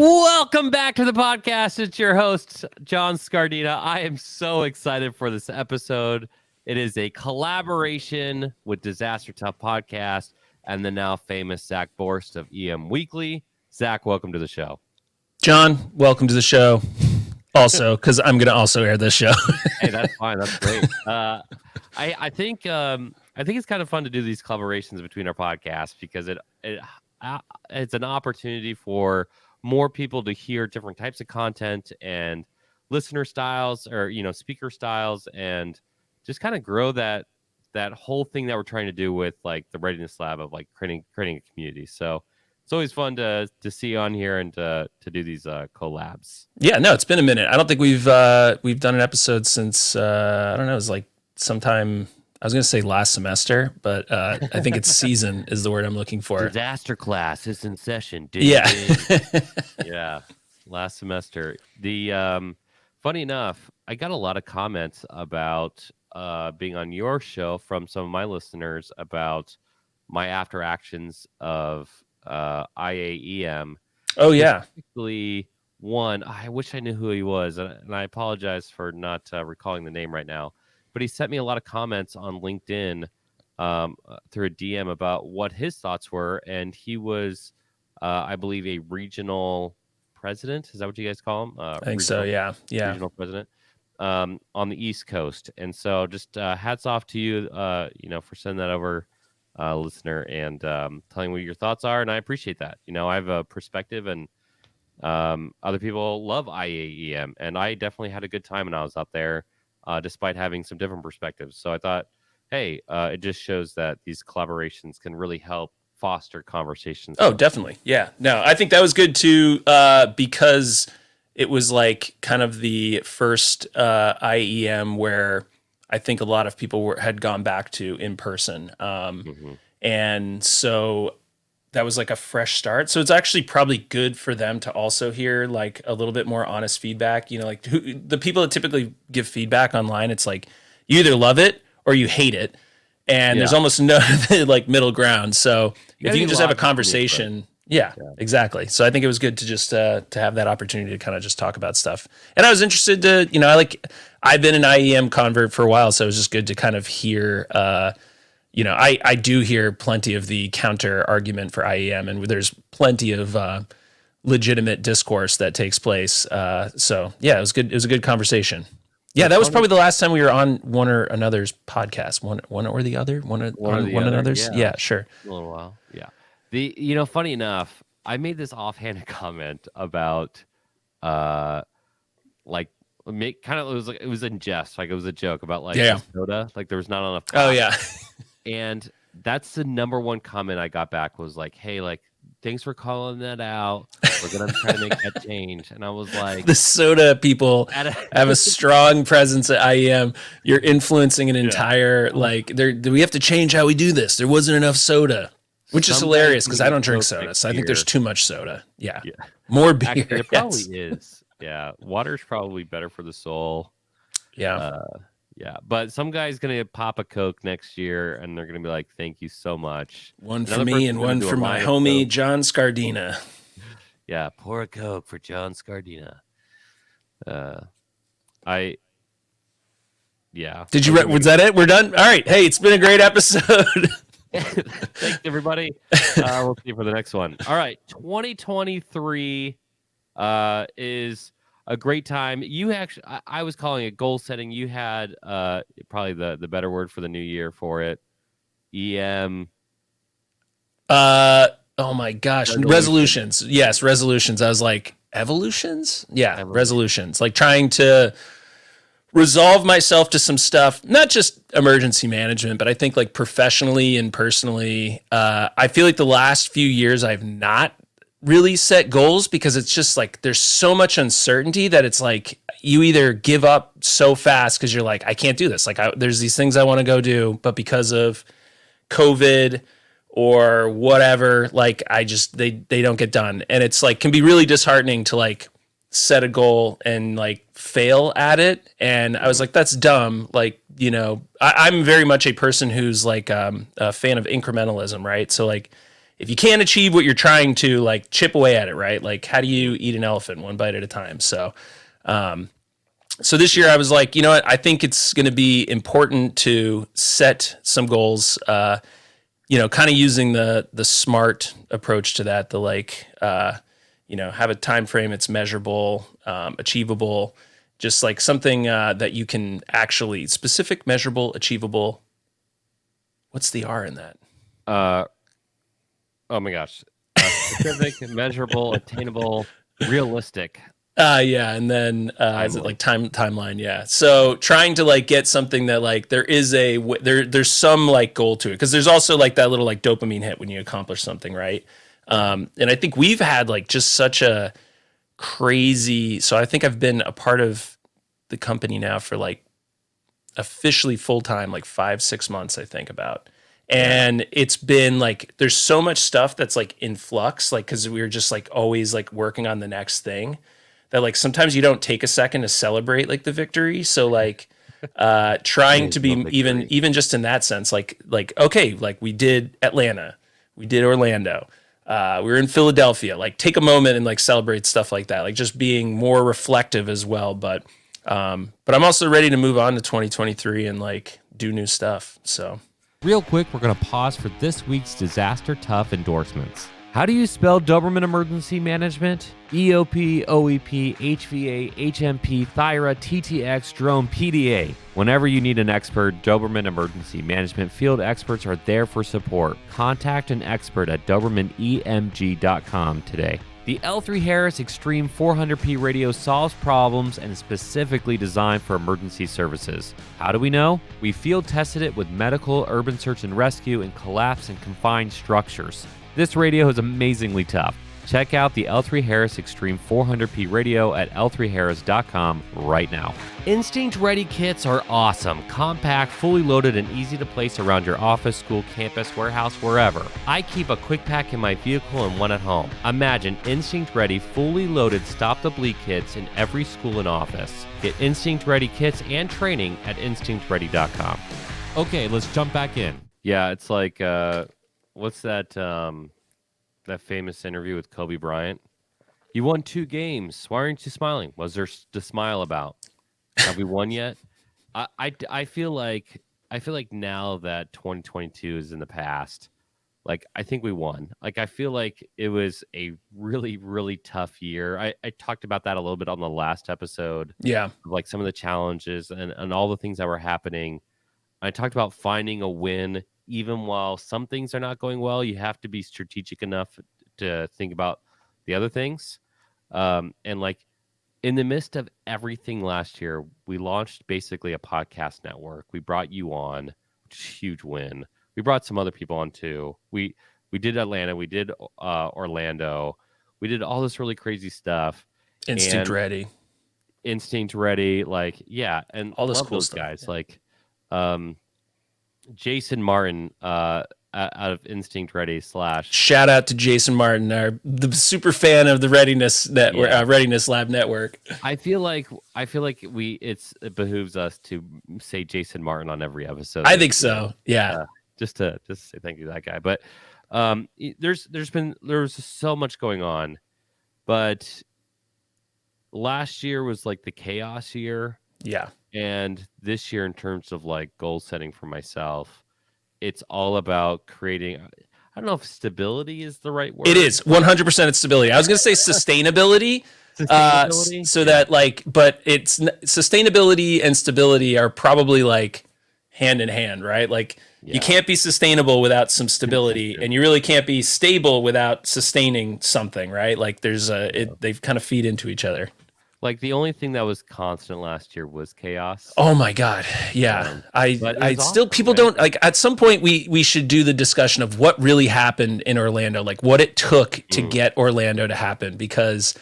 Welcome back to the podcast. It's your host, John Scardena. I am so excited for this episode. It is a collaboration with Disaster Tough Podcast and the now famous Zack Borst of EM Weekly. Zack, welcome to the show. John, welcome to the show. Also, because I'm going to also air this show. Hey, that's fine. That's great. I think it's kind of fun to do these collaborations between our podcasts because it's an opportunity for more people to hear different types of content and listener styles or, speaker styles, and just kind of grow that whole thing that we're trying to do with like the Readiness Lab of like creating a community. So it's always fun to see you on here and to do these collabs. Yeah, no, it's been a minute. I don't think we've done an episode since, I don't know, it was like sometime, I was going to say last semester, but I think it's season is the word I'm looking for. Disaster class is in session. Yeah. Yeah. Last semester. Funny enough, I got a lot of comments about being on your show from some of my listeners about my after actions of IAEM. Oh, yeah. Specifically, one, I wish I knew who he was, and I apologize for not recalling the name right now. But he sent me a lot of comments on LinkedIn through a DM about what his thoughts were. And he was, I believe, a regional president. Is that what you guys call him? I think so, yeah. Regional president on the East Coast. And so just hats off to you, for sending that over, listener, and telling what your thoughts are. And I appreciate that. I have a perspective, and other people love IAEM. And I definitely had a good time when I was out there. Despite having some different perspectives. So I thought, hey, it just shows that these collaborations can really help foster conversations. Oh, definitely. Yeah. No, I think that was good too, because it was like kind of the first IEM where I think a lot of people had gone back to in person. And so that was like a fresh start. So it's actually probably good for them to also hear like a little bit more honest feedback. Like the people that typically give feedback online, it's like you either love it or you hate it. And there's almost no like middle ground. So if you can just have a conversation. Yeah, exactly. So I think it was good to just to have that opportunity to kind of just talk about stuff. And I was interested to, I've been an IEM convert for a while. So it was just good to kind of hear, I do hear plenty of the counter argument for IEM, and there's plenty of legitimate discourse that takes place. So yeah, it was good. It was a good conversation. Yeah, that was probably the last time we were on one or another's podcast. One or the other. One another's. Yeah, sure. A little while. Yeah. Funny enough, I made this offhanded comment about, it was in jest, like it was a joke about like soda, like there was not enough. Oh yeah. And that's the number one comment I got back was like, hey, like, thanks for calling that out. We're going to try to make that change. And I was like, the soda people have a strong presence at IEM. You're influencing an entire, do we have to change how we do this? There wasn't enough soda, which is hilarious because I don't drink soda. So I think there's too much soda. Yeah. More beer. Actually, it probably is. Yeah. Water's probably better for the soul. Yeah. Yeah, but some guy's going to pop a Coke next year, and they're going to be like, thank you so much. One for me and one for my homie, John Scardena. Yeah, pour a Coke for John Scardena. Did you, was that it? We're done? All right. Hey, it's been a great episode. Thanks, everybody. We'll see you for the next one. All right, 2023 is a great time. You actually, I was calling it goal setting. You had probably the better word for the new year for it. EM. Oh my gosh, resolutions. Yes, resolutions. I was like, evolutions. Yeah, resolutions. Like trying to resolve myself to some stuff, not just emergency management, but I think like professionally and personally. I feel like the last few years I've not really set goals because it's just like there's so much uncertainty that it's like you either give up so fast because you're like, I can't do this. Like there's these things I want to go do, but because of COVID or whatever, like they don't get done. And it's like can be really disheartening to like set a goal and like fail at it. And I was like, that's dumb. Like, I'm very much a person who's like a fan of incrementalism, right? So like if you can't achieve what you're trying to, like, chip away at it, right? Like, how do you eat an elephant one bite at a time? So, so this year I was like, you know what? I think it's going to be important to set some goals, you know, kind of using the SMART approach to that, the like, you know, have a time frame, it's measurable, achievable, just like something that you can actually, specific, measurable, achievable. What's the R in that? Oh my gosh. Specific, measurable, attainable, realistic. Yeah, and then is it like timeline? Yeah. So trying to like get something that like there is there's some like goal to it, because there's also like that little like dopamine hit when you accomplish something, right? And I think we've had like just such a crazy. So I think I've been a part of the company now for like officially full time like 5-6 months, I think about. And it's been like there's so much stuff that's like in flux, like because we were just like always like working on the next thing, that like sometimes you don't take a second to celebrate like the victory. So like trying to be even just in that sense, like okay, like we did Atlanta, we did Orlando, we were in Philadelphia, like take a moment and like celebrate stuff like that, like just being more reflective as well. But I'm also ready to move on to 2023 and like do new stuff. So real quick, we're going to pause for this week's Disaster Tough endorsements. How do you spell Doberman Emergency Management? EOP, OEP, HVA, HMP, Thyra, TTX, Drone, PDA. Whenever you need an expert, Doberman Emergency Management field experts are there for support. Contact an expert at DobermanEMG.com today. The L3 Harris Extreme 400p radio solves problems and is specifically designed for emergency services. How do we know? We field tested it with medical, urban search and rescue, and collapse and confined structures. This radio is amazingly tough. Check out the L3 Harris Extreme 400p radio at L3Harris.com right now. Instinct Ready kits are awesome. Compact, fully loaded, and easy to place around your office, school, campus, warehouse, wherever. I keep a quick pack in my vehicle and one at home. Imagine Instinct Ready, fully loaded Stop the Bleed kits in every school and office. Get Instinct Ready kits and training at InstinctReady.com. Okay, let's jump back in. Yeah, it's like, what's that that famous interview with Kobe Bryant? You won 2 games. Why aren't you smiling? Was there to smile about? Have we won yet? I feel like now that 2022 is in the past, like I think we won. Like I feel like it was a really, really tough year. I talked about that a little bit on the last episode. yeah, Like some of the challenges and all the things that were happening. I talked about finding a win. Even while some things are not going well, you have to be strategic enough to think about the other things. And like in the midst of everything last year, we launched basically a podcast network. We brought you on, which is a huge win. We brought some other people on too. We did Atlanta, we did Orlando, we did all this really crazy stuff. Instinct Ready, like yeah, and all this love cool those stuff, guys. yeah. Like Jason Martin out of Instinct Ready / shout out to Jason Martin, the super fan of the Readiness Network, Readiness Lab Network. I feel like it behooves us to say Jason Martin on every episode. I think so. Yeah. Just to say thank you to that guy. But there's so much going on. But last year was like the chaos year. Yeah. And this year, in terms of like goal setting for myself, it's all about creating. I don't know if stability is the right word. It is 100% it's stability. I was going to say sustainability. So that like, but it's sustainability and stability are probably like hand in hand, right? Like you can't be sustainable without some stability, and you really can't be stable without sustaining something, right? Like there's they kind of feed into each other. Like the only thing that was constant last year was chaos. Oh my God. Yeah. I still, awesome, people don't like, at some point we should do the discussion of what really happened in Orlando, like what it took to get Orlando to happen, because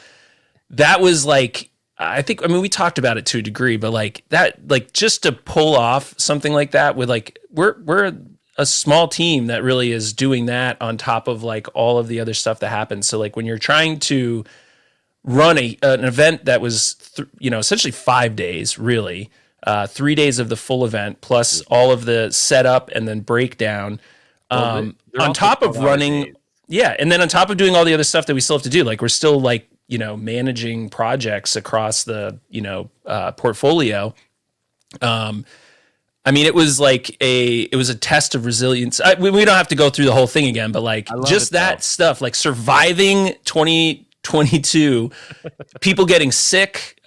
that was like, I mean, we talked about it to a degree, but like that, like just to pull off something like that with like, we're a small team that really is doing that on top of like all of the other stuff that happens. So like when you're trying to run an event that was, essentially 5 days, really, 3 days of the full event, plus all of the setup and then breakdown. On top of running, Yeah. And then on top of doing all the other stuff that we still have to do, like we're still like, managing projects across the, portfolio. I mean, it was a test of resilience. We don't have to go through the whole thing again, but like just that stuff, like surviving 2022, people getting sick,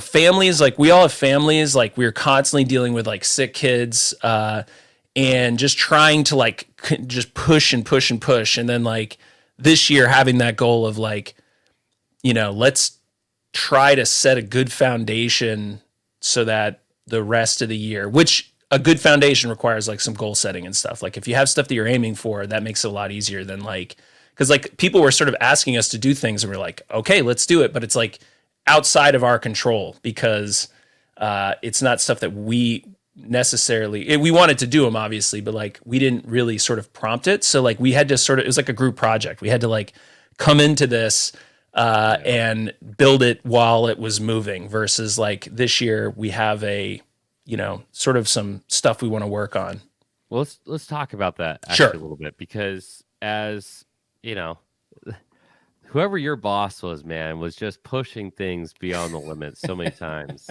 families, like we all have families, like we're constantly dealing with like sick kids, and just trying to like just push and push and push. And then like this year having that goal of like, let's try to set a good foundation so that the rest of the year, which a good foundation requires like some goal setting and stuff. Like if you have stuff that you're aiming for, that makes it a lot easier than like, because like people were sort of asking us to do things and we're like, okay, let's do it. But it's like outside of our control because it's not stuff that we necessarily, we wanted to do them obviously, but like we didn't really sort of prompt it. So like we had to sort of, it was like a group project. We had to like come into this and build it while it was moving versus like this year we have a, sort of some stuff we want to work on. Well, let's talk about that actually Sure. a little bit because as whoever your boss was, man, was just pushing things beyond the limit so many times.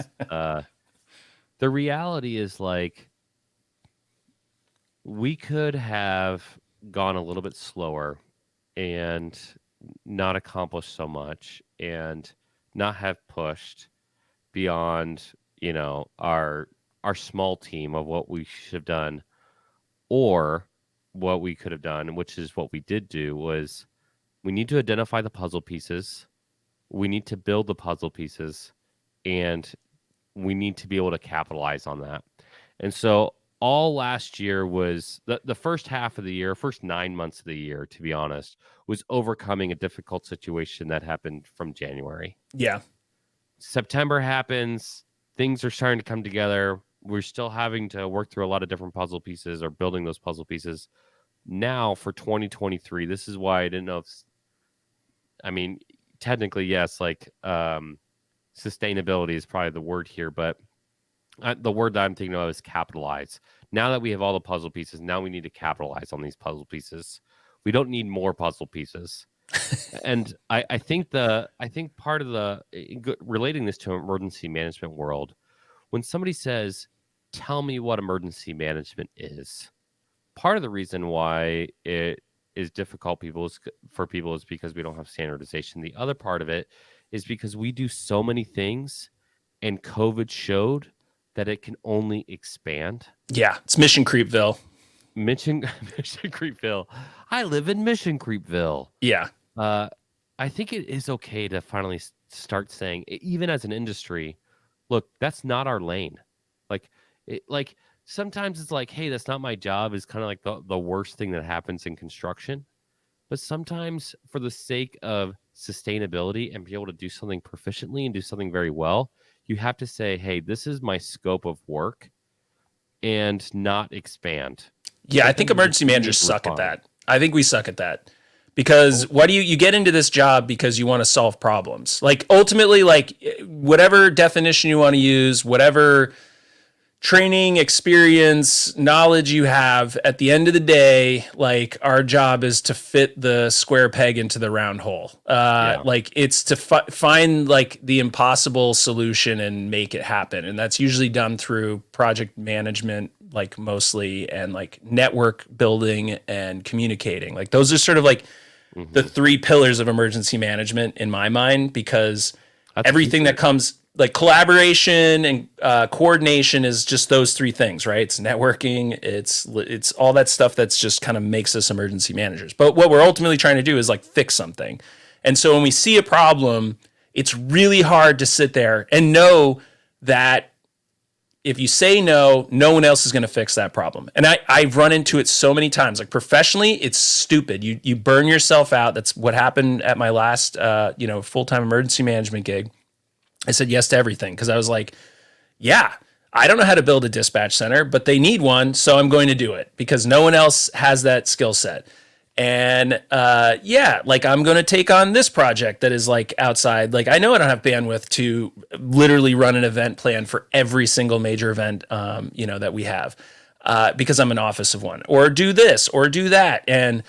The reality is like we could have gone a little bit slower and not accomplished so much and not have pushed beyond, our small team of what we should have done, or what we could have done, which is what we did do, was we need to identify the puzzle pieces. We need to build the puzzle pieces, and we need to be able to capitalize on that. And so all last year was the first half of the year, first 9 months of the year, to be honest, was overcoming a difficult situation that happened from January. Yeah. September happens. Things are starting to come together. We're still having to work through a lot of different puzzle pieces or building those puzzle pieces. Now for 2023, this is why I didn't know technically, yes, like sustainability is probably the word here, but the word that I'm thinking of is capitalize. Now that we have all the puzzle pieces, now we need to capitalize on these puzzle pieces. We don't need more puzzle pieces. And I think part of the relating this to emergency management world, when somebody says, tell me what emergency management is, part of the reason why it is difficult for people is because we don't have standardization. The other part of it is because we do so many things, and COVID showed that it can only expand. Yeah, it's Mission Creepville. Mission Creepville. I live in Mission Creepville. Yeah. I think it is okay to finally start saying, even as an industry, look, that's not our lane. Like sometimes it's like, hey, that's not my job is kind of like the worst thing that happens in construction. But sometimes for the sake of sustainability and be able to do something proficiently and do something very well, you have to say, hey, this is my scope of work and not expand. Yeah, I think emergency managers suck at that. I think we suck at that. Because what do you get into this job because you want to solve problems? Like ultimately, like whatever definition you want to use, whatever training, experience, knowledge you have, at the end of the day, like our job is to fit the square peg into the round hole. Like it's to find like the impossible solution and make it happen. And that's usually done through project management, like mostly, and like network building and communicating. Like those are sort of like the three pillars of emergency management in my mind, because everything that comes like collaboration and coordination is just those three things, right? It's networking, it's all that stuff that's just kind of makes us emergency managers. But what we're ultimately trying to do is like fix something. And so when we see a problem, it's really hard to sit there and know that if you say no, no one else is going to fix that problem. And I've run into it so many times. Like professionally, it's stupid. You burn yourself out. That's what happened at my last full-time emergency management gig. I said yes to everything because I was like, yeah, I don't know how to build a dispatch center, but they need one, so I'm going to do it because no one else has that skill set. And like I'm going to take on this project that is like outside. Like I know I don't have bandwidth to literally run an event plan for every single major event, that we have because I'm an office of one, or do this or do that. And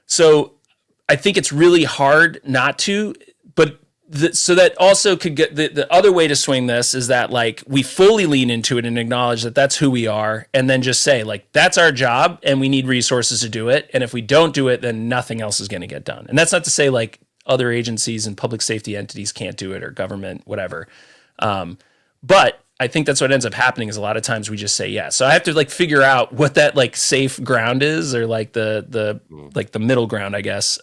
So I think it's really hard not to, but so that also could get the other way to swing this is that like we fully lean into it and acknowledge that that's who we are, and then just say like that's our job and we need resources to do it, and if we don't do it, then nothing else is going to get done. And that's not to say like other agencies and public safety entities can't do it, or government, whatever. But I think that's what ends up happening is a lot of times we just say yes. So I have to like figure out what that like safe ground is, or like the middle ground, I guess,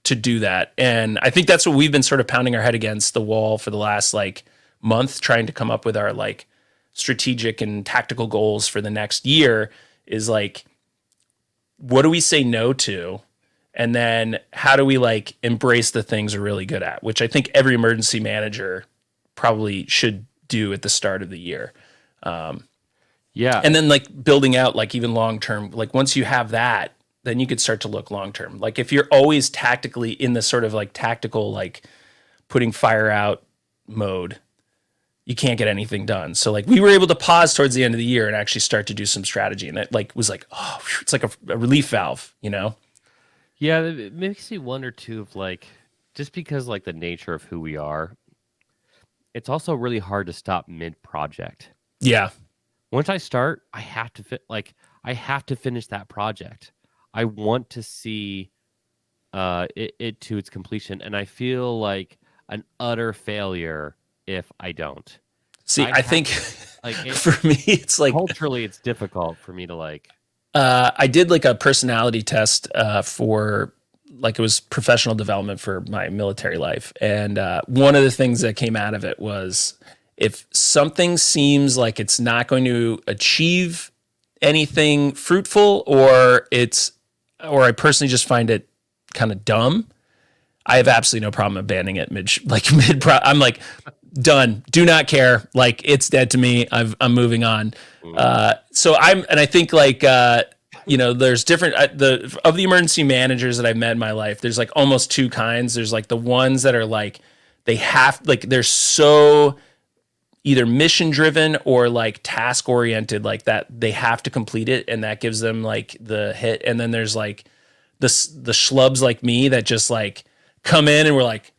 to do that. And I think that's what we've been sort of pounding our head against the wall for the last like month, trying to come up with our like strategic and tactical goals for the next year is like, what do we say no to? And then how do we like embrace the things we're really good at, which I think every emergency manager probably should do at the start of the year. Yeah. And then like building out like even long-term, like once you have that, then you could start to look long-term. Like if you're always tactically in the sort of like tactical, like putting fire out mode, you can't get anything done. So like we were able to pause towards the end of the year and actually start to do some strategy. And that like was like, oh, it's like a relief valve, you know? Yeah. It makes me wonder too, of like, just because like the nature of who we are, it's also really hard to stop mid-project. Yeah. Once I start, I have to finish that project. I want to see it to its completion, and I feel like an utter failure if I don't. See, I think like for me, it's like culturally, it's difficult for me to like. I did like a personality test for like it was professional development for my military life, and one of the things that came out of it was if something seems like it's not going to achieve anything fruitful, or I personally just find it kind of dumb, I have absolutely no problem abandoning it mid. I'm like, done. Do not care. Like it's dead to me. I'm moving on. So I think like, there's different, of the emergency managers that I've met in my life, there's like almost two kinds. There's like the ones that are like, they're so either mission driven or like task oriented, like that they have to complete it, and that gives them like the hit. And then there's like the schlubs like me that just like come in and we're like,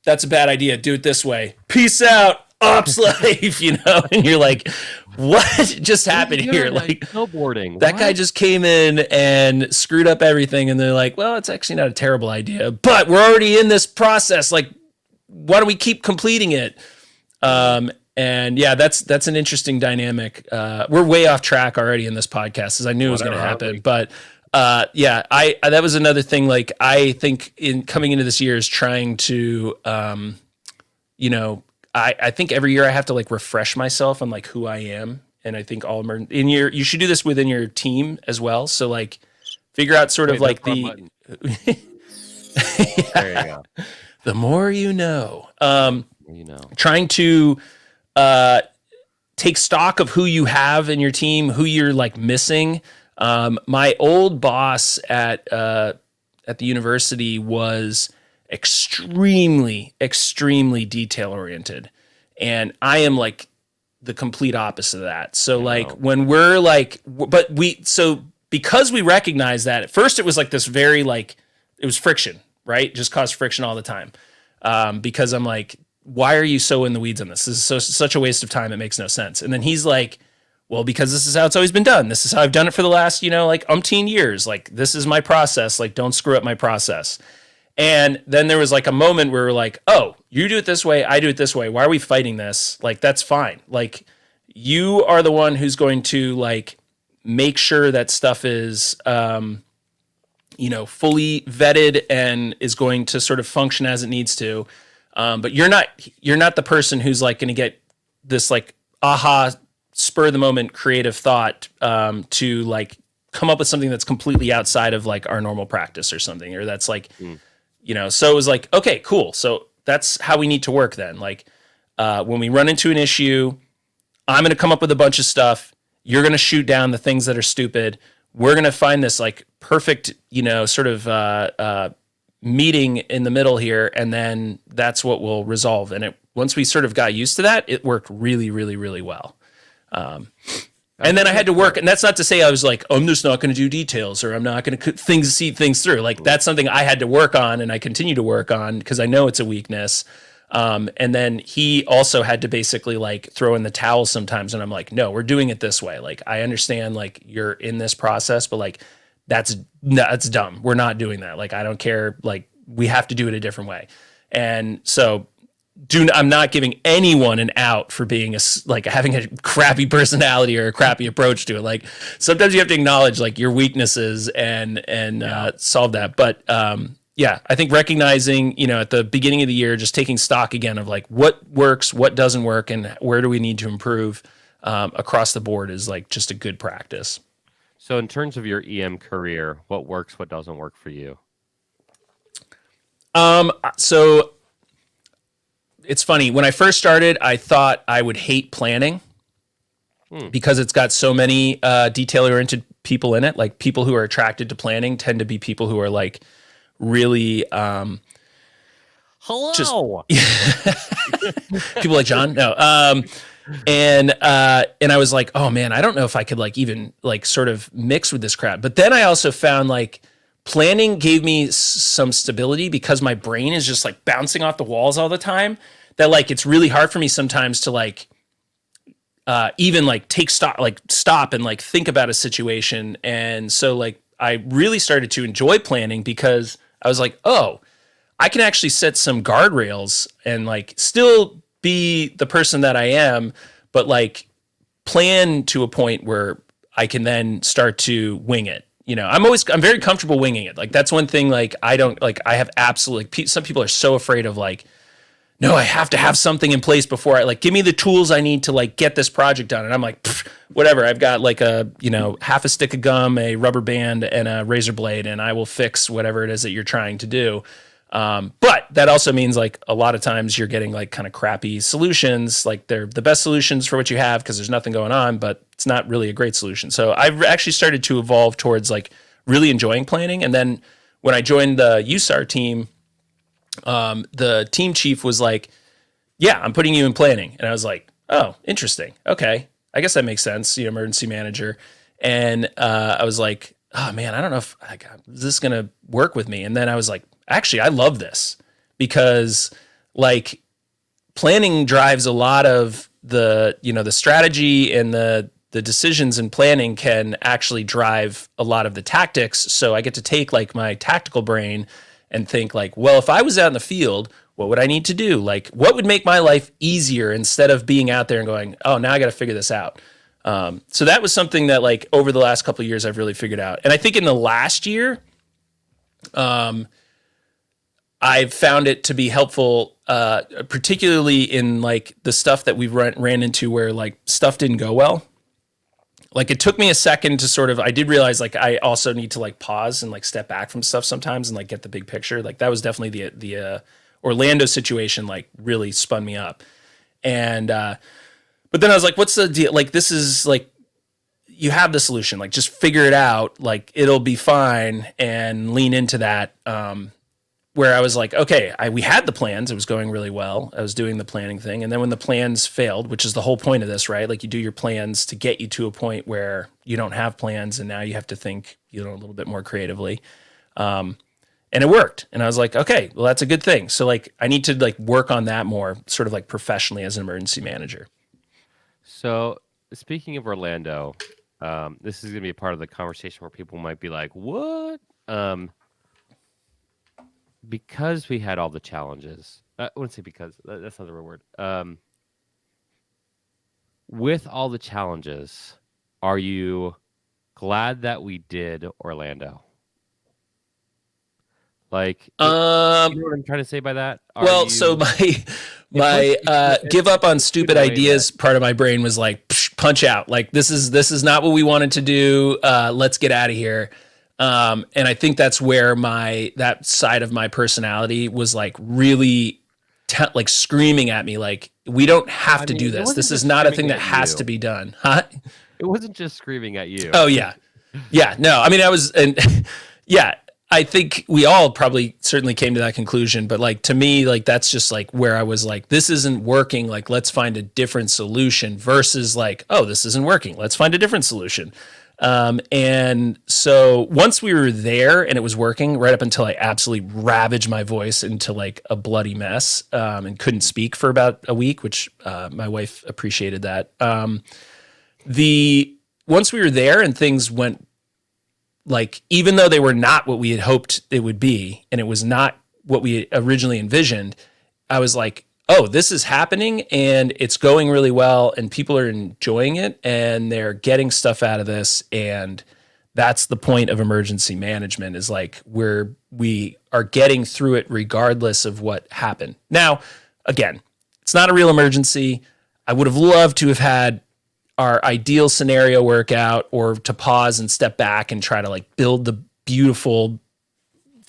that's a bad idea, do it this way, peace out, ops life, and you're like, what just happened here? Like snowboarding, that guy just came in and screwed up everything, and they're like, well, it's actually not a terrible idea, but we're already in this process, like why don't we keep completing it? And yeah, that's an interesting dynamic. We're way off track already in this podcast, as I knew it was going to happen. But yeah, I that was another thing. Like I think in coming into this year is trying to, I think every year I have to like refresh myself on like who I am, and I think you should do this within your team as well. So like figure out sort of like the. There you go. The more you know. Trying to take stock of who you have in your team, who you're like missing. My old boss at the university was extremely, extremely detail oriented, and I am like the complete opposite of that. So like when we're like, because we recognize that at first it was like this very like it was friction, right? Just caused friction all the time. Because I'm like, why are you so in the weeds on this? This is such a waste of time. It makes no sense. And then he's like, well, because this is how it's always been done. This is how I've done it for the last, like umpteen years. Like, this is my process. Like, don't screw up my process. And then there was like a moment where we're like, oh, you do it this way, I do it this way. Why are we fighting this? Like, that's fine. Like, you are the one who's going to like make sure that stuff is, fully vetted and is going to sort of function as it needs to. But you're not the person who's like going to get this like aha spur of the moment creative thought to like come up with something that's completely outside of like our normal practice or something, or that's like, so it was like, okay, cool. So that's how we need to work then. Like when we run into an issue, I'm going to come up with a bunch of stuff. You're going to shoot down the things that are stupid. We're going to find this like perfect, sort of meeting in the middle here. And then that's what will resolve. And once we sort of got used to that, it worked really, really, really well. And then I had to work, and that's not to say I was like, I'm just not going to do details, or I'm not going to see things through. Like that's something I had to work on, and I continue to work on because I know it's a weakness. And then he also had to basically like throw in the towel sometimes, and I'm like, no, we're doing it this way. Like I understand, like you're in this process, but like that's dumb. We're not doing that. Like I don't care. Like we have to do it a different way. And so. I'm not giving anyone an out for being like having a crappy personality or a crappy approach to it. Like sometimes you have to acknowledge like your weaknesses and solve that. But yeah, I think recognizing, at the beginning of the year, just taking stock again of like what works, what doesn't work, and where do we need to improve across the board is like just a good practice. So in terms of your EM career, what works, what doesn't work for you? So it's funny. When I first started, I thought I would hate planning because it's got so many detail-oriented people in it. Like people who are attracted to planning tend to be people who are like really hello. People like John. No. And I was like, oh man, I don't know if I could like even like sort of mix with this crowd. But then I also found like planning gave me some stability because my brain is just like bouncing off the walls all the time, that like it's really hard for me sometimes to like even like stop and like think about a situation. And so like I really started to enjoy planning because I was like, oh, I can actually set some guardrails and like still be the person that I am, but like plan to a point where I can then start to wing it. I'm very comfortable winging it. Like that's one thing, like I have absolutely, some people are so afraid of like, no, I have to have something in place before I like, give me the tools I need to like get this project done. And I'm like, whatever. I've got like a, half a stick of gum, a rubber band and a razor blade, and I will fix whatever it is that you're trying to do. But that also means like a lot of times you're getting like kind of crappy solutions. Like they're the best solutions for what you have because there's nothing going on, but it's not really a great solution. So I've actually started to evolve towards like really enjoying planning. And then when I joined the USAR team, the team chief was like, yeah, I'm putting you in planning. And I was like, oh, interesting. Okay. I guess that makes sense. Emergency manager. And, I was like, oh man, I don't know if is this going to work with me? And then I was like, actually, I love this because like planning drives a lot of the, the strategy and the decisions and planning can actually drive a lot of the tactics. So I get to take like my tactical brain and think like, well, if I was out in the field, what would I need to do? Like, what would make my life easier instead of being out there and going, oh, now I got to figure this out. So that was something that like over the last couple of years, I've really figured out. And I think in the last year, I've found it to be helpful, particularly in like the stuff that we ran into where like stuff didn't go well. Like it took me a second to sort of, I did realize like I also need to like pause and like step back from stuff sometimes and like get the big picture. Like that was definitely the Orlando situation like really spun me up. And, but then I was like, what's the deal? Like, this is like, you have the solution, like just figure it out. Like it'll be fine and lean into that. Where I was like, okay, we had the plans. It was going really well. I was doing the planning thing. And then when the plans failed, which is the whole point of this, right? Like you do your plans to get you to a point where you don't have plans. And now you have to think, a little bit more creatively. And it worked. And I was like, okay, well, that's a good thing. So like, I need to like work on that more sort of like professionally as an emergency manager. So speaking of Orlando, this is going to be a part of the conversation where people might be like, what? Because we had all the challenges, I wouldn't say because, that's not the right word. With all the challenges, are you glad that we did Orlando? Like, you know what I'm trying to say by that? So my give up on stupid ideas part of my brain was like, punch out. Like this is not what we wanted to do. Let's get out of here. And I think that's where that side of my personality was like really like screaming at me. Like, we don't have to do this. This is not a thing that has to be done. Huh? It wasn't just screaming at you. Oh yeah. Yeah. No, I mean, I I think we all probably certainly came to that conclusion, but like to me, like that's just like where I was like, this isn't working. Like, let's find a different solution versus like, oh, this isn't working. Let's find a different solution. And so once we were there and it was working, right up until I absolutely ravaged my voice into like a bloody mess, and couldn't speak for about a week, which my wife appreciated that. The once we were there and things went, like, even though they were not what we had hoped it would be, and it was not what we originally envisioned, I was like, oh, this is happening and it's going really well and people are enjoying it and they're getting stuff out of this. And that's the point of emergency management, is like we are getting through it regardless of what happened. Now, again, it's not a real emergency. I would have loved to have had our ideal scenario work out, or to pause and step back and try to like build the beautiful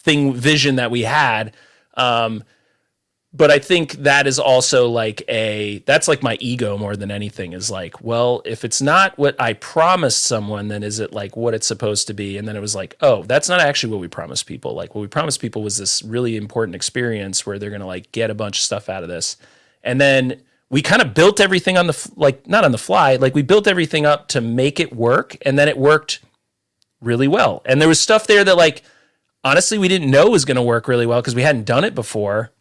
vision that we had. But I think that is also like that's like my ego more than anything, is like, well, if it's not what I promised someone, then is it like what it's supposed to be? And then it was like, oh, that's not actually what we promised people. Like what we promised people was this really important experience where they're going to like get a bunch of stuff out of this. And then we kind of built everything on not on the fly, like we built everything up to make it work. And then it worked really well. And there was stuff there that like, honestly, we didn't know was going to work really well because we hadn't done it before.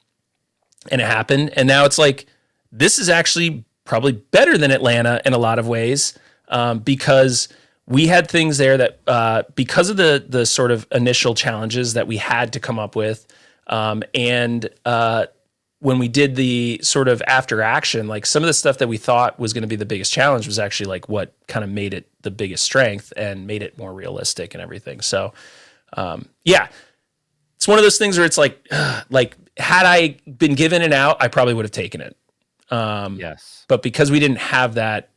And it happened. And now it's like, this is actually probably better than Atlanta in a lot of ways, because we had things there that, because of the sort of initial challenges that we had to come up with, and when we did the sort of after action, like some of the stuff that we thought was going to be the biggest challenge was actually like what kind of made it the biggest strength and made it more realistic and everything. So, yeah, it's one of those things where it's like had I been given it out, I probably would have taken it. Yes. But because we didn't have that,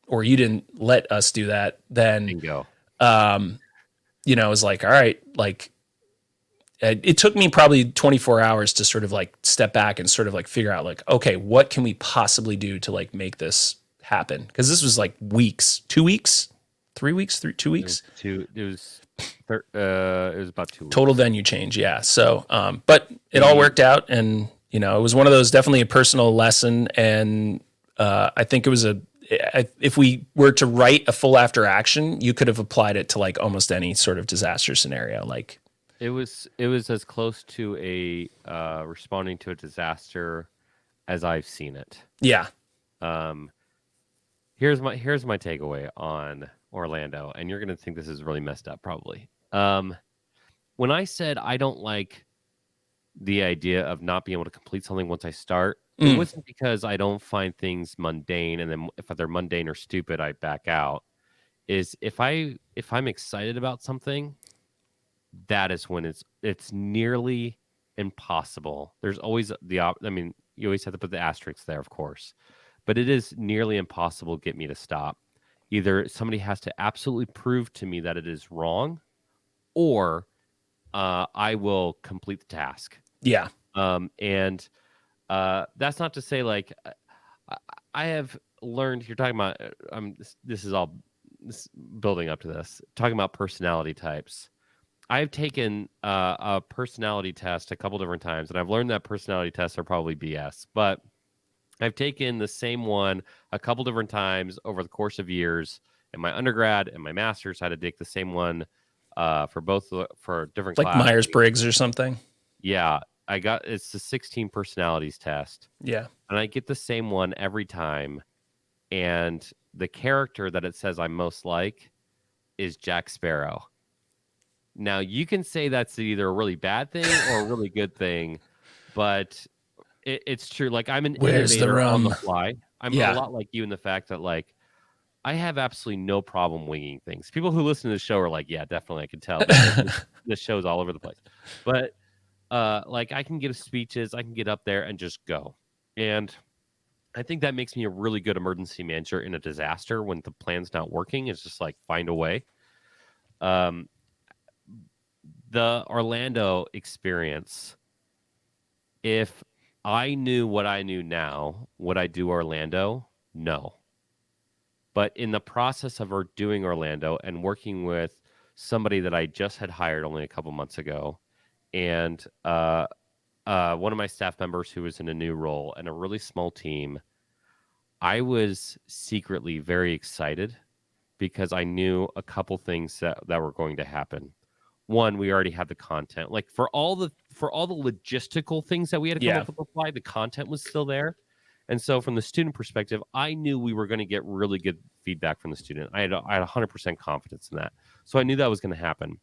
or you didn't let us do that, then, Bingo. it was like, all right, like, it took me probably 24 hours to sort of like step back and sort of like figure out like, okay, what can we possibly do to like make this happen? Because this was like weeks, 2 weeks, 3 weeks, 2 weeks. It was about 2 weeks. Total venue change, yeah. So, but it all worked out, and it was one of those, definitely a personal lesson, and I think it was if we were to write a full after action, you could have applied it to like almost any sort of disaster scenario, like. It was as close to a responding to a disaster as I've seen it. Yeah. Here's my takeaway on Orlando, and you're gonna think this is really messed up, probably. When I said I don't like the idea of not being able to complete something once I start, it wasn't because I don't find things mundane, and then if they're mundane or stupid, I back out. Is if I'm excited about something, that is when it's nearly impossible. There's always you always have to put the asterisk there, of course, but it is nearly impossible to get me to stop. Either somebody has to absolutely prove to me that it is wrong, or I will complete the task. Yeah. And that's not to say like I have learned. You're talking about this is all building up to this. Talking about personality types. I've taken a personality test a couple different times, and I've learned that personality tests are probably BS. But I've taken the same one a couple different times over the course of years. In my undergrad and my master's, I had to take the same one for different like classes. Myers-Briggs or something. Yeah, it's the 16 personalities test. Yeah, and I get the same one every time. And the character that it says I'm most like is Jack Sparrow. Now, you can say that's either a really bad thing or a really good thing, but it's true. Like, I'm an innovator on the fly. I'm a lot like you in the fact that, like, I have absolutely no problem winging things. People who listen to the show are like, yeah, definitely, I can tell. The show's all over the place. But, like, I can give speeches, I can get up there and just go. And I think that makes me a really good emergency manager in a disaster when the plan's not working. It's just like, find a way. The Orlando experience, if I knew what I knew now, would I do Orlando? No. But in the process of doing Orlando and working with somebody that I just had hired only a couple months ago, and one of my staff members who was in a new role and a really small team. I was secretly very excited because I knew a couple things that were going to happen. One, we already had the content. Like for all the logistical things that we had to come up with, the content was still there. And so from the student perspective, I knew we were going to get really good feedback from the student. I had 100% confidence in that. So I knew that was going to happen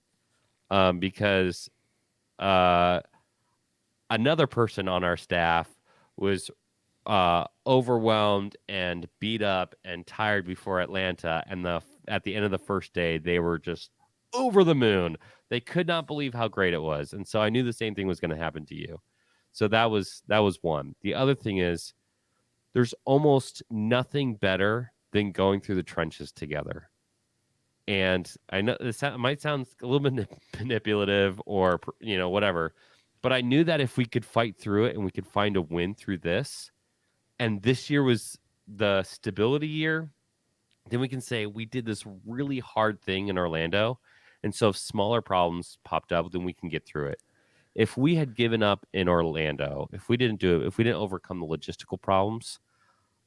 because another person on our staff was overwhelmed and beat up and tired before Atlanta. And at the end of the first day, they were just over the moon. They could not believe how great it was. And so I knew the same thing was going to happen to you. So that was one. The other thing is there's almost nothing better than going through the trenches together. And I know this might sound a little bit manipulative or, whatever, but I knew that if we could fight through it and we could find a win through this, and this year was the stability year, then we can say we did this really hard thing in Orlando. And so if smaller problems popped up, then we can get through it. If we had given up in Orlando, if we didn't do it, if we didn't overcome the logistical problems,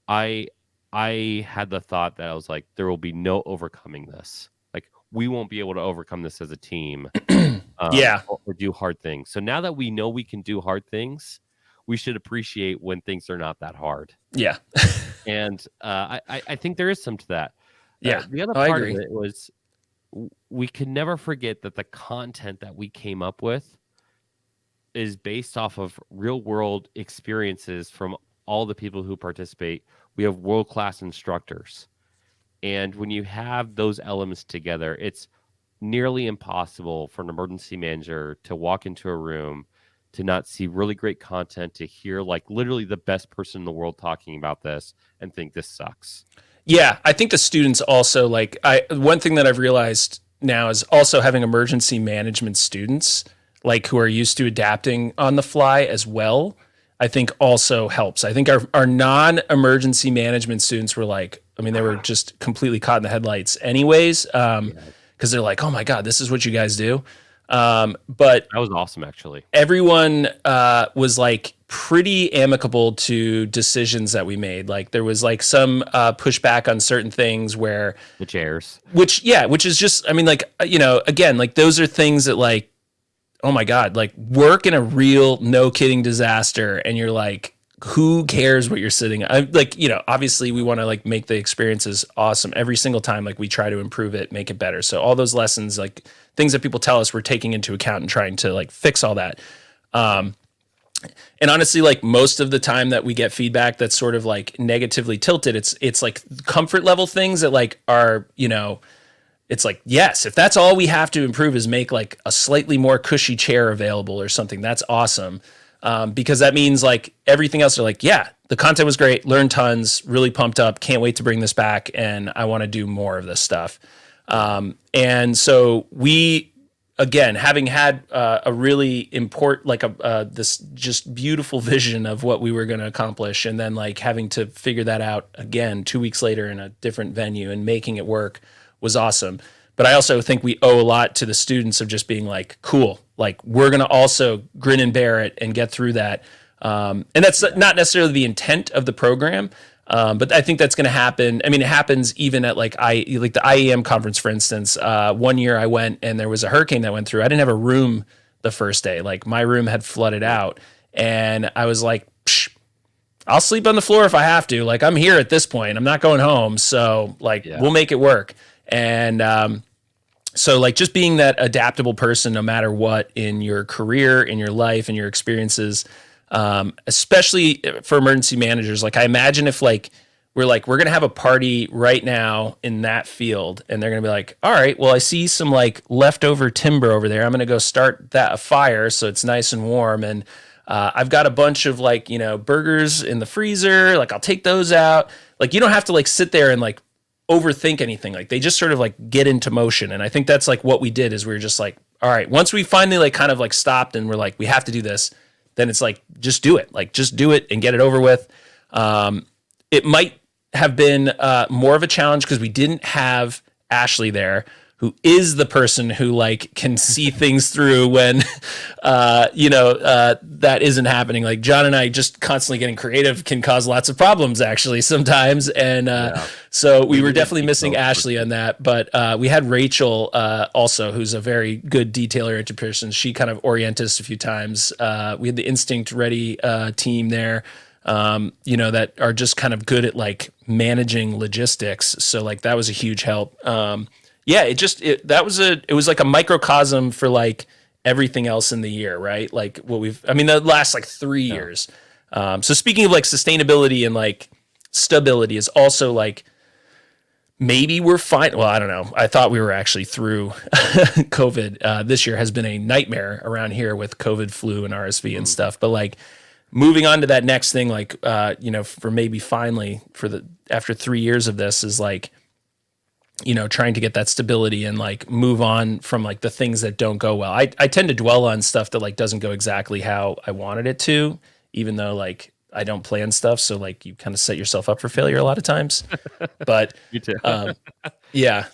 I had the thought that I was like, there will be no overcoming this. Like, we won't be able to overcome this as a team. Or do hard things. So now that we know we can do hard things, we should appreciate when things are not that hard. Yeah. And I think there is some to that. Yeah. The other part of it was we can never forget that the content that we came up with is based off of real world experiences from all the people who participate. We have world-class instructors. And when you have those elements together, it's nearly impossible for an emergency manager to walk into a room, to not see really great content, to hear like literally the best person in the world talking about this and think this sucks. Yeah, I think the students also one thing that I've realized now is also having emergency management students who are used to adapting on the fly as well, I think also helps. I think our non-emergency management students were they were just completely caught in the headlights anyways, because they're like, oh my God, this is what you guys do. But that was awesome, actually. Everyone was pretty amicable to decisions that we made. There was some pushback on certain things where the chairs, which is just, again, those are things that oh my God, work in a real, no kidding disaster. And you're like, who cares what you're sitting? Obviously we want to make the experiences awesome every single time. We try to improve it, make it better. So all those lessons, things that people tell us, we're taking into account and trying to fix all that. And honestly, most of the time that we get feedback that's sort of negatively tilted, it's comfort level things that are, it's yes, if that's all we have to improve is make a slightly more cushy chair available or something, that's awesome. Because that means everything else are yeah, the content was great, learned tons, really pumped up, can't wait to bring this back, and I want to do more of this stuff. And so we, again, having had a really important, this just beautiful vision of what we were going to accomplish, and then having to figure that out again 2 weeks later in a different venue and making it work was awesome. But I also think we owe a lot to the students of just being cool, we're going to also grin and bear it and get through that. And that's not necessarily the intent of the program. But I think that's going to happen. I mean, it happens even at the IEM conference, for instance. One year I went and there was a hurricane that went through. I didn't have a room the first day. My room had flooded out, and I was like, psh, I'll sleep on the floor if I have to. I'm here at this point. I'm not going home. So we'll make it work. And, so just being that adaptable person, no matter what, in your career, in your life, in your experiences, especially for emergency managers. I imagine if we're going to have a party right now in that field, and they're going to be all right, well, I see some leftover timber over there. I'm going to go start a fire so it's nice and warm. And I've got a bunch of burgers in the freezer. I'll take those out. You don't have to sit there and overthink anything. They just sort of get into motion. And I think that's what we did is we were just all right, once we finally kind of stopped and we're we have to do this, then it's just do it. Just do it and get it over with. It might have been more of a challenge because we didn't have Ashley there, who is the person who like can see things through when, that isn't happening. Like John and I just constantly getting creative can cause lots of problems actually sometimes. And so we were definitely missing Ashley on that. But we had Rachel also, who's a very good detailer-oriented person. She kind of oriented us a few times. We had the Instinct Ready team there. That are just kind of good at like managing logistics. So like that was a huge help. It was like a microcosm for like everything else in the year, right? Like the last like 3 years. So speaking of like sustainability and like stability is also like, maybe we're fine. Well, I don't know. I thought we were actually through COVID. This year has been a nightmare around here with COVID, flu, and RSV and stuff. But like moving on to that next thing, like, for maybe finally after 3 years of this is like, trying to get that stability and like move on from like the things that don't go well. I tend to dwell on stuff that like doesn't go exactly how I wanted it to, even though like I don't plan stuff. So like you kind of set yourself up for failure a lot of times, but You too. yeah.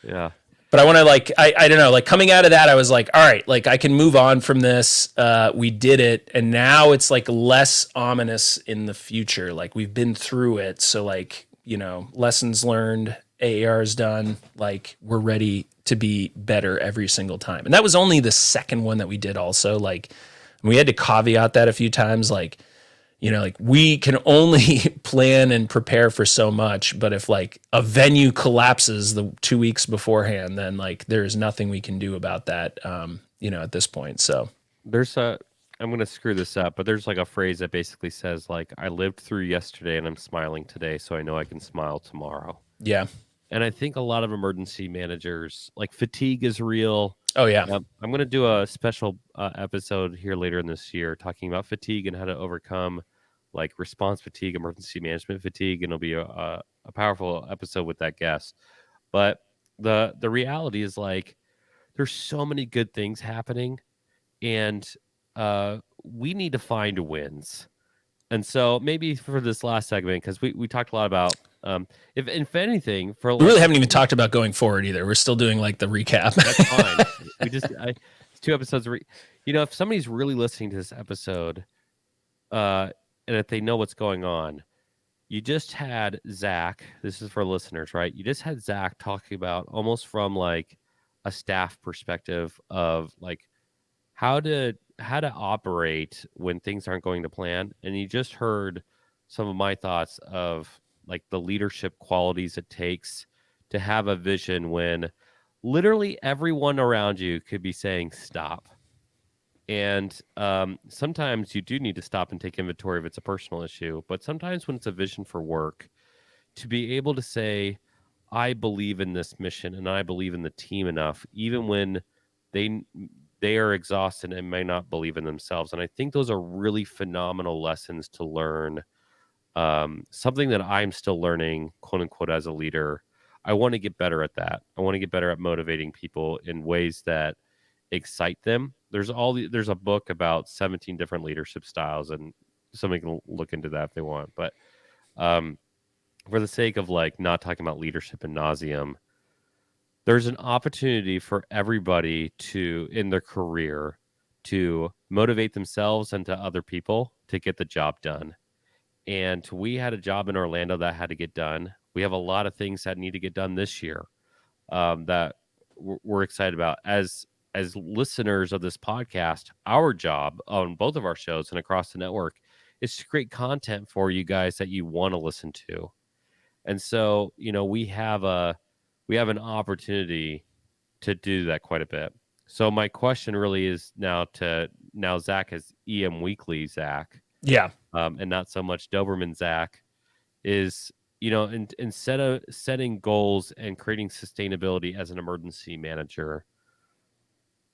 Yeah. But I want to like, I don't know, like coming out of that, I was like, all right, like I can move on from this. We did it. And now it's like less ominous in the future. Like we've been through it. So like, lessons learned, AAR is done. Like we're ready to be better every single time. And that was only the second one that we did also. Like we had to caveat that a few times. Like, like we can only plan and prepare for so much, but if like a venue collapses the 2 weeks beforehand, then like there's nothing we can do about that, at this point. So I'm going to screw this up, but there's like a phrase that basically says like, I lived through yesterday and I'm smiling today, so I know I can smile tomorrow. Yeah. And I think a lot of emergency managers, like fatigue is real. Oh yeah. I'm going to do a special episode here later in this year talking about fatigue and how to overcome like response fatigue, emergency management fatigue, and it'll be a powerful episode with that guest. But the reality is like there's so many good things happening, and we need to find wins. And so maybe for this last segment, because we talked a lot about if anything, for we really haven't even talked about going forward either. We're still doing like the recap. That's fine. It's 2 episodes. If somebody's really listening to this episode, and if they know what's going on, you just had Zack. This is for listeners, right? You just had Zack talking about almost from like a staff perspective of like how to operate when things aren't going to plan, and you just heard some of my thoughts of like the leadership qualities it takes to have a vision when literally everyone around you could be saying stop. And sometimes you do need to stop and take inventory if it's a personal issue. But sometimes when it's a vision for work, to be able to say, I believe in this mission and I believe in the team enough, even when they are exhausted and may not believe in themselves. And I think those are really phenomenal lessons to learn. Something that I'm still learning, quote unquote, as a leader. I want to get better at that. I want to get better at motivating people in ways that excite them. There's a book about 17 different leadership styles, and somebody can look into that if they want. But for the sake of like not talking about leadership ad nauseum, there's an opportunity for everybody to, in their career, to motivate themselves and to other people to get the job done. And we had a job in Orlando that had to get done. We have a lot of things that need to get done this year that we're excited about. As listeners of this podcast, our job on both of our shows and across the network is to create content for you guys that you want to listen to. And so, we have an opportunity to do that quite a bit. So my question really is now Zack as EM Weekly Zack. Yeah. And not so much Doberman Zack is, instead of setting goals and creating sustainability as an emergency manager,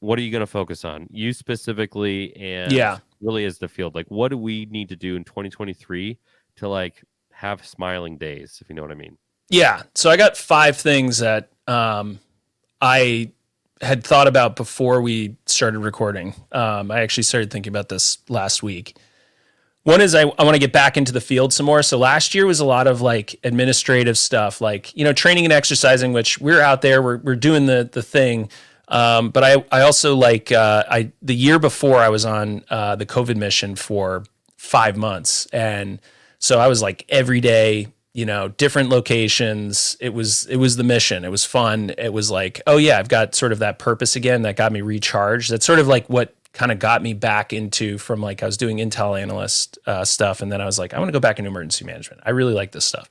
what are you going to focus on? You specifically, and really as the field, like what do we need to do in 2023 to like have smiling days, if you know what I mean? Yeah. So I got 5 things that I had thought about before we started recording. I actually started thinking about this last week. One is I want to get back into the field some more. So last year was a lot of like administrative stuff, like, training and exercising, which we're out there, we're doing the thing. But I also like, the year before I was on the COVID mission for 5 months. And so I was like every day, different locations. It was the mission. It was fun. It was like, oh yeah, I've got sort of that purpose again that got me recharged. That's sort of like what kind of got me back into, from like, I was doing Intel analyst stuff. And then I was like, I want to go back into emergency management. I really like this stuff.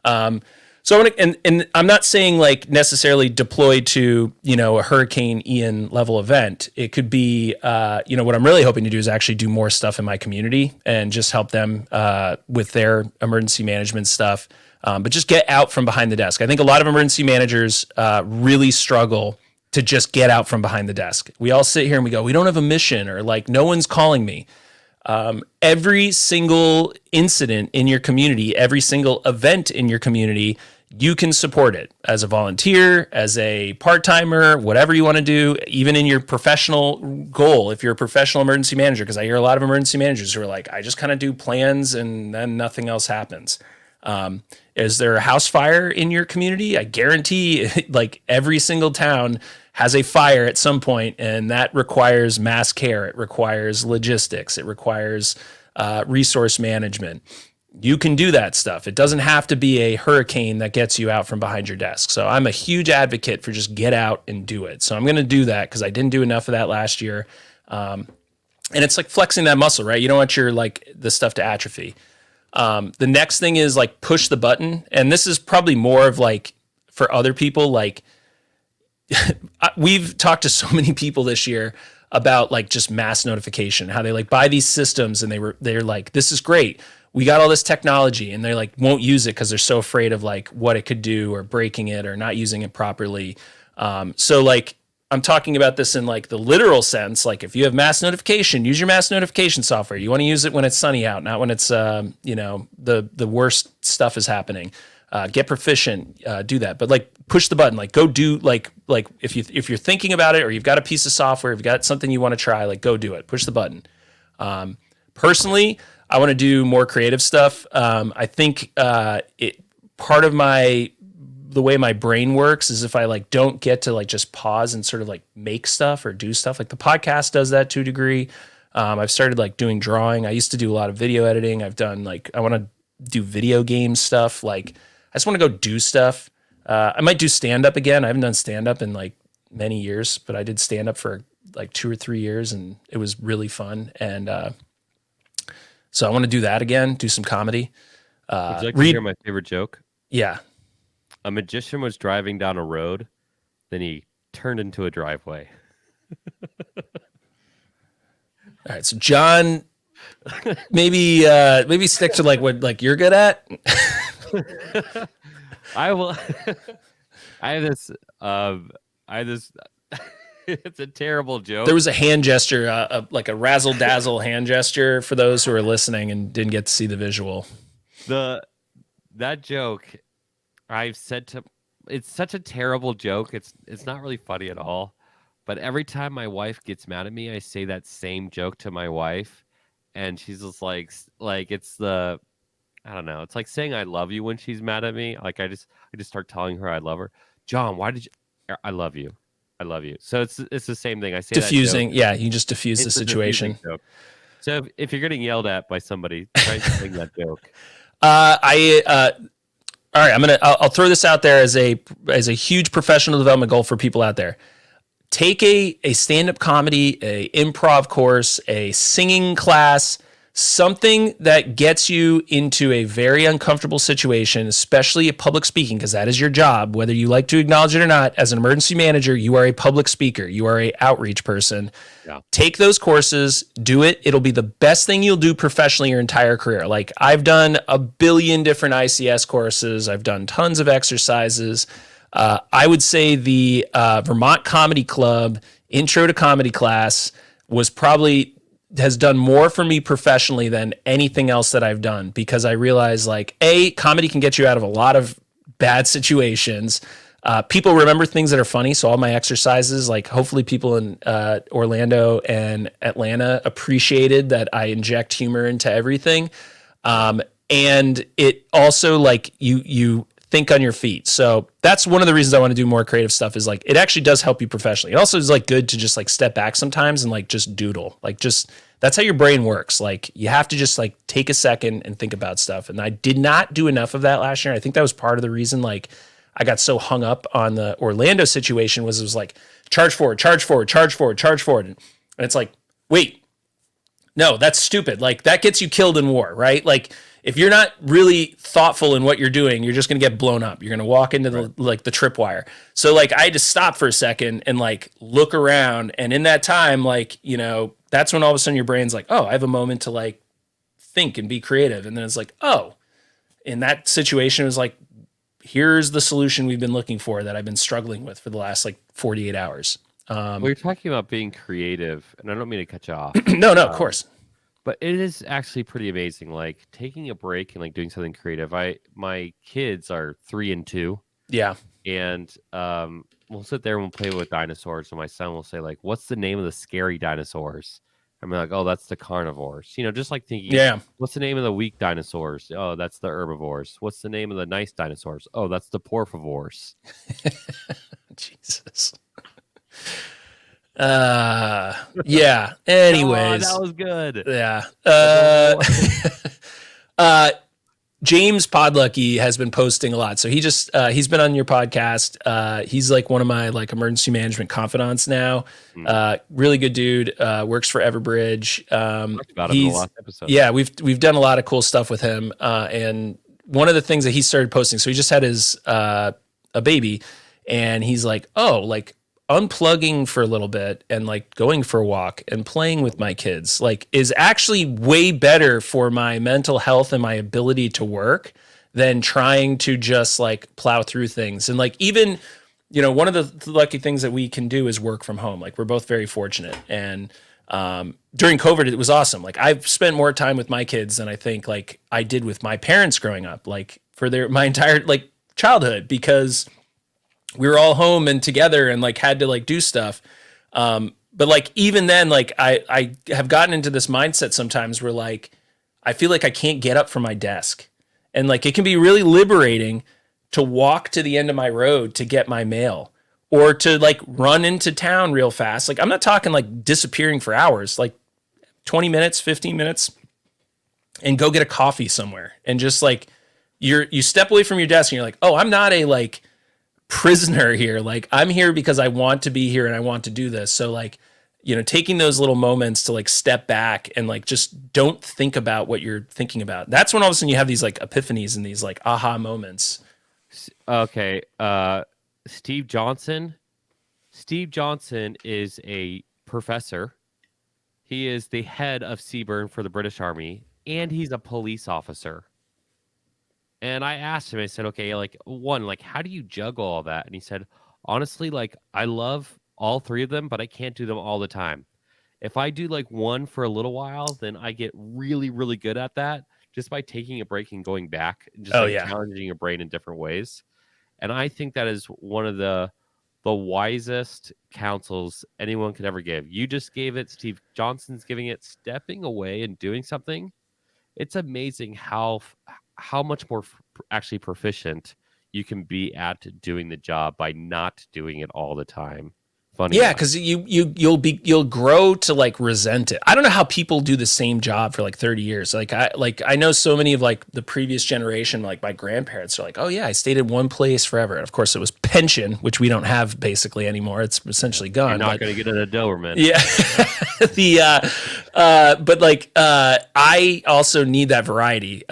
So I want to, and I'm not saying like necessarily deployed to, a Hurricane Ian level event. It could be, what I'm really hoping to do is actually do more stuff in my community and just help them with their emergency management stuff. But just get out from behind the desk. I think a lot of emergency managers really struggle to just get out from behind the desk. We all sit here and we go, we don't have a mission, or like, no one's calling me. Every single incident in your community, every single event in your community, you can support it as a volunteer, as a part-timer, whatever you want to do, even in your professional goal. If you're a professional emergency manager, because I hear a lot of emergency managers who are like, I just kind of do plans and then nothing else happens. Is there a house fire in your community? I guarantee like every single town has a fire at some point, and that requires mass care. It requires logistics. It requires resource management. You can do that stuff. It doesn't have to be a hurricane that gets you out from behind your desk. So I'm a huge advocate for just get out and do it. So I'm going to do that because I didn't do enough of that last year. And it's like flexing that muscle, right? You don't want your like the stuff to atrophy. The next thing is like push the button. And this is probably more of like for other people, like we've talked to so many people this year about like just mass notification, how they like buy these systems and they're like, this is great. We got all this technology, and they like won't use it because they're so afraid of like what it could do, or breaking it, or not using it properly. So like I'm talking about this in like the literal sense. Like if you have mass notification, use your mass notification software. You want to use it when it's sunny out, not when it's the worst stuff is happening. Get proficient, do that. But like push the button, like go do like if you're thinking about it, or you've got a piece of software, if you've got something you want to try, like go do it. Push the button. Personally, I want to do more creative stuff. I think part of the way my brain works is if I like don't get to like just pause and sort of like make stuff or do stuff. Like the podcast does that to a degree. I've started like doing drawing. I used to do a lot of video editing. I've done like, I want to do video game stuff. Like I just want to go do stuff. I might do stand up again. I haven't done stand up in like many years, but I did stand up for like 2 or 3 years, and it was really fun. And so I want to do that again, do some comedy. Would you like to hear my favorite joke? Yeah. A magician was driving down a road, then he turned into a driveway. All right, so John, maybe stick to like what like you're good at. I will. I have this. It's a terrible joke. There was a hand gesture, like a razzle dazzle hand gesture for those who are listening and didn't get to see the visual. That joke, I've said to. It's such a terrible joke. It's not really funny at all. But every time my wife gets mad at me, I say that same joke to my wife, and she's just like it's the. I don't know. It's like saying I love you when she's mad at me. Like I just start telling her I love her. John, why did you? I love you. I love you. So it's the same thing. I say diffusing. That yeah, you just diffuse the situation. So if you're getting yelled at by somebody, try saying that joke. All right. I'll throw this out there as a huge professional development goal for people out there. Take a stand-up comedy, a improv course, a singing class, something that gets you into a very uncomfortable situation, especially public speaking, because that is your job, whether you like to acknowledge it or not. As an emergency manager, you are a public speaker. You are an outreach person. Yeah. Take those courses, do it. It'll be the best thing you'll do professionally your entire career. Like I've done a billion different ICS courses. I've done tons of exercises. I would say the Vermont Comedy Club Intro to Comedy class has done more for me professionally than anything else that I've done, because I realized like comedy can get you out of a lot of bad situations. People remember things that are funny. So all my exercises, like hopefully people in Orlando and Atlanta appreciated that I inject humor into everything. And it also like you think on your feet. So that's one of the reasons I want to do more creative stuff is like, it actually does help you professionally. It also is like good to just like step back sometimes and like just doodle, like just, that's how your brain works. Like you have to just like take a second and think about stuff. And I did not do enough of that last year. I think that was part of the reason like I got so hung up on the Orlando situation was it was like charge forward, charge forward, charge forward, charge forward. And it's like, wait, no, that's stupid. Like that gets you killed in war, right? Like if you're not really thoughtful in what you're doing, you're just going to get blown up. You're going to walk into the like the tripwire. So like I had to stop for a second and like look around. And in that time, like, you know, that's when all of a sudden your brain's like, oh, I have a moment to like think and be creative. And then it's like, oh, in that situation, it was like, here's the solution we've been looking for that I've been struggling with for the last like 48 hours. Well, you're talking about being creative, and I don't mean to cut you off. No, of course. But it is actually pretty amazing. Like taking a break and like doing something creative. My kids are 3 and 2. Yeah. And we'll sit there and we'll play with dinosaurs. And my son will say, like, what's the name of the scary dinosaurs? I'm like, oh, that's the carnivores. You know, just like thinking, Yeah. What's the name of the weak dinosaurs? Oh, that's the herbivores. What's the name of the nice dinosaurs? Oh, that's the porfivores. Jesus. Yeah. Anyways. Oh, that was good. Yeah. James Podlucky has been posting a lot. So he's been on your podcast. He's like one of my like emergency management confidants now. Really good dude. Works for Everbridge. Talked about him in the last episode. Yeah, we've done a lot of cool stuff with him. And one of the things that he started posting, so he just had his a baby, and he's like, oh, like unplugging for a little bit and like going for a walk and playing with my kids like is actually way better for my mental health and my ability to work than trying to just like plow through things. And like, even, you know, one of the lucky things that we can do is work from home. Like we're both very fortunate. And during COVID, it was awesome. Like I've spent more time with my kids than I think like I did with my parents growing up, like for my entire like childhood, because we were all home and together and like had to like do stuff. But like, even then, like I have gotten into this mindset sometimes where like, I feel like I can't get up from my desk, and like, it can be really liberating to walk to the end of my road to get my mail, or to like run into town real fast. Like I'm not talking like disappearing for hours, like 20 minutes, 15 minutes, and go get a coffee somewhere. And just like, you step away from your desk and you're like, oh, I'm not a like prisoner here. Like I'm here because I want to be here and I want to do this. So like, you know, taking those little moments to like step back and like just don't think about what you're thinking about. That's when all of a sudden you have these like epiphanies and these like aha moments. Okay. Steve Johnson. Steve Johnson is a professor. He is the head of Seaburn for the British Army, and he's a police officer. And I asked him, I said, okay, like how do you juggle all that? And he said, honestly, like I love all 3 of them, but I can't do them all the time. If I do like one for a little while, then I get really, really good at that just by taking a break and going back and just challenging your brain in different ways. And I think that is one of the wisest counsels anyone could ever give. You just gave it. Steve Johnson's giving it. Stepping away and doing something. It's amazing how much more actually proficient you can be at doing the job by not doing it all the time. Funny. Yeah, because you'll grow to like resent it. I don't know how people do the same job for like 30 years. I know so many of like the previous generation, like my grandparents are like, oh yeah, I stayed at one place forever. And of course it was pension, which we don't have basically anymore. It's essentially gone. You're not going to get it at Doberman. Yeah. But like, I also need that variety.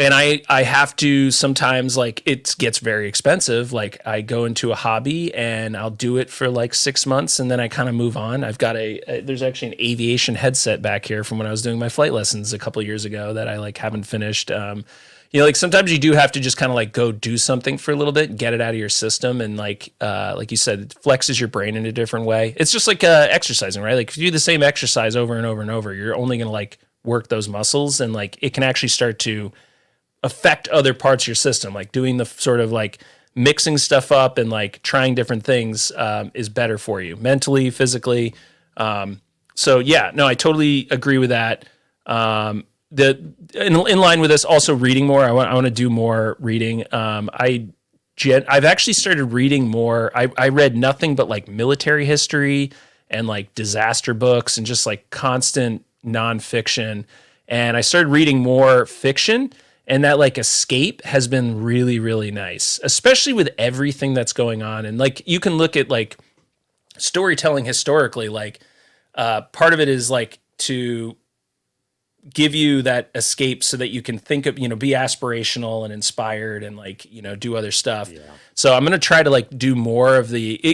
And I have to sometimes, like, it gets very expensive. Like I go into a hobby and I'll do it for like 6 months and then I kind of move on. I've got there's actually an aviation headset back here from when I was doing my flight lessons a couple of years ago that I like haven't finished. You know, like sometimes you do have to just kind of like go do something for a little bit, get it out of your system. And like you said, it flexes your brain in a different way. It's just like exercising, right? Like if you do the same exercise over and over and over, you're only going to like work those muscles, and like it can actually start to affect other parts of your system, like doing the sort of like mixing stuff up and like trying different things is better for you mentally, physically. So yeah, no, I totally agree with that. In line with this, also reading more. I want to do more reading. I've actually started reading more. I read nothing but like military history and like disaster books and just like constant nonfiction. And I started reading more fiction, and that like escape has been really, really nice, especially with everything that's going on. And like, you can look at like storytelling historically, like part of it is like to give you that escape so that you can think of, be aspirational and inspired and like, do other stuff. Yeah. So I'm going to try to like do more of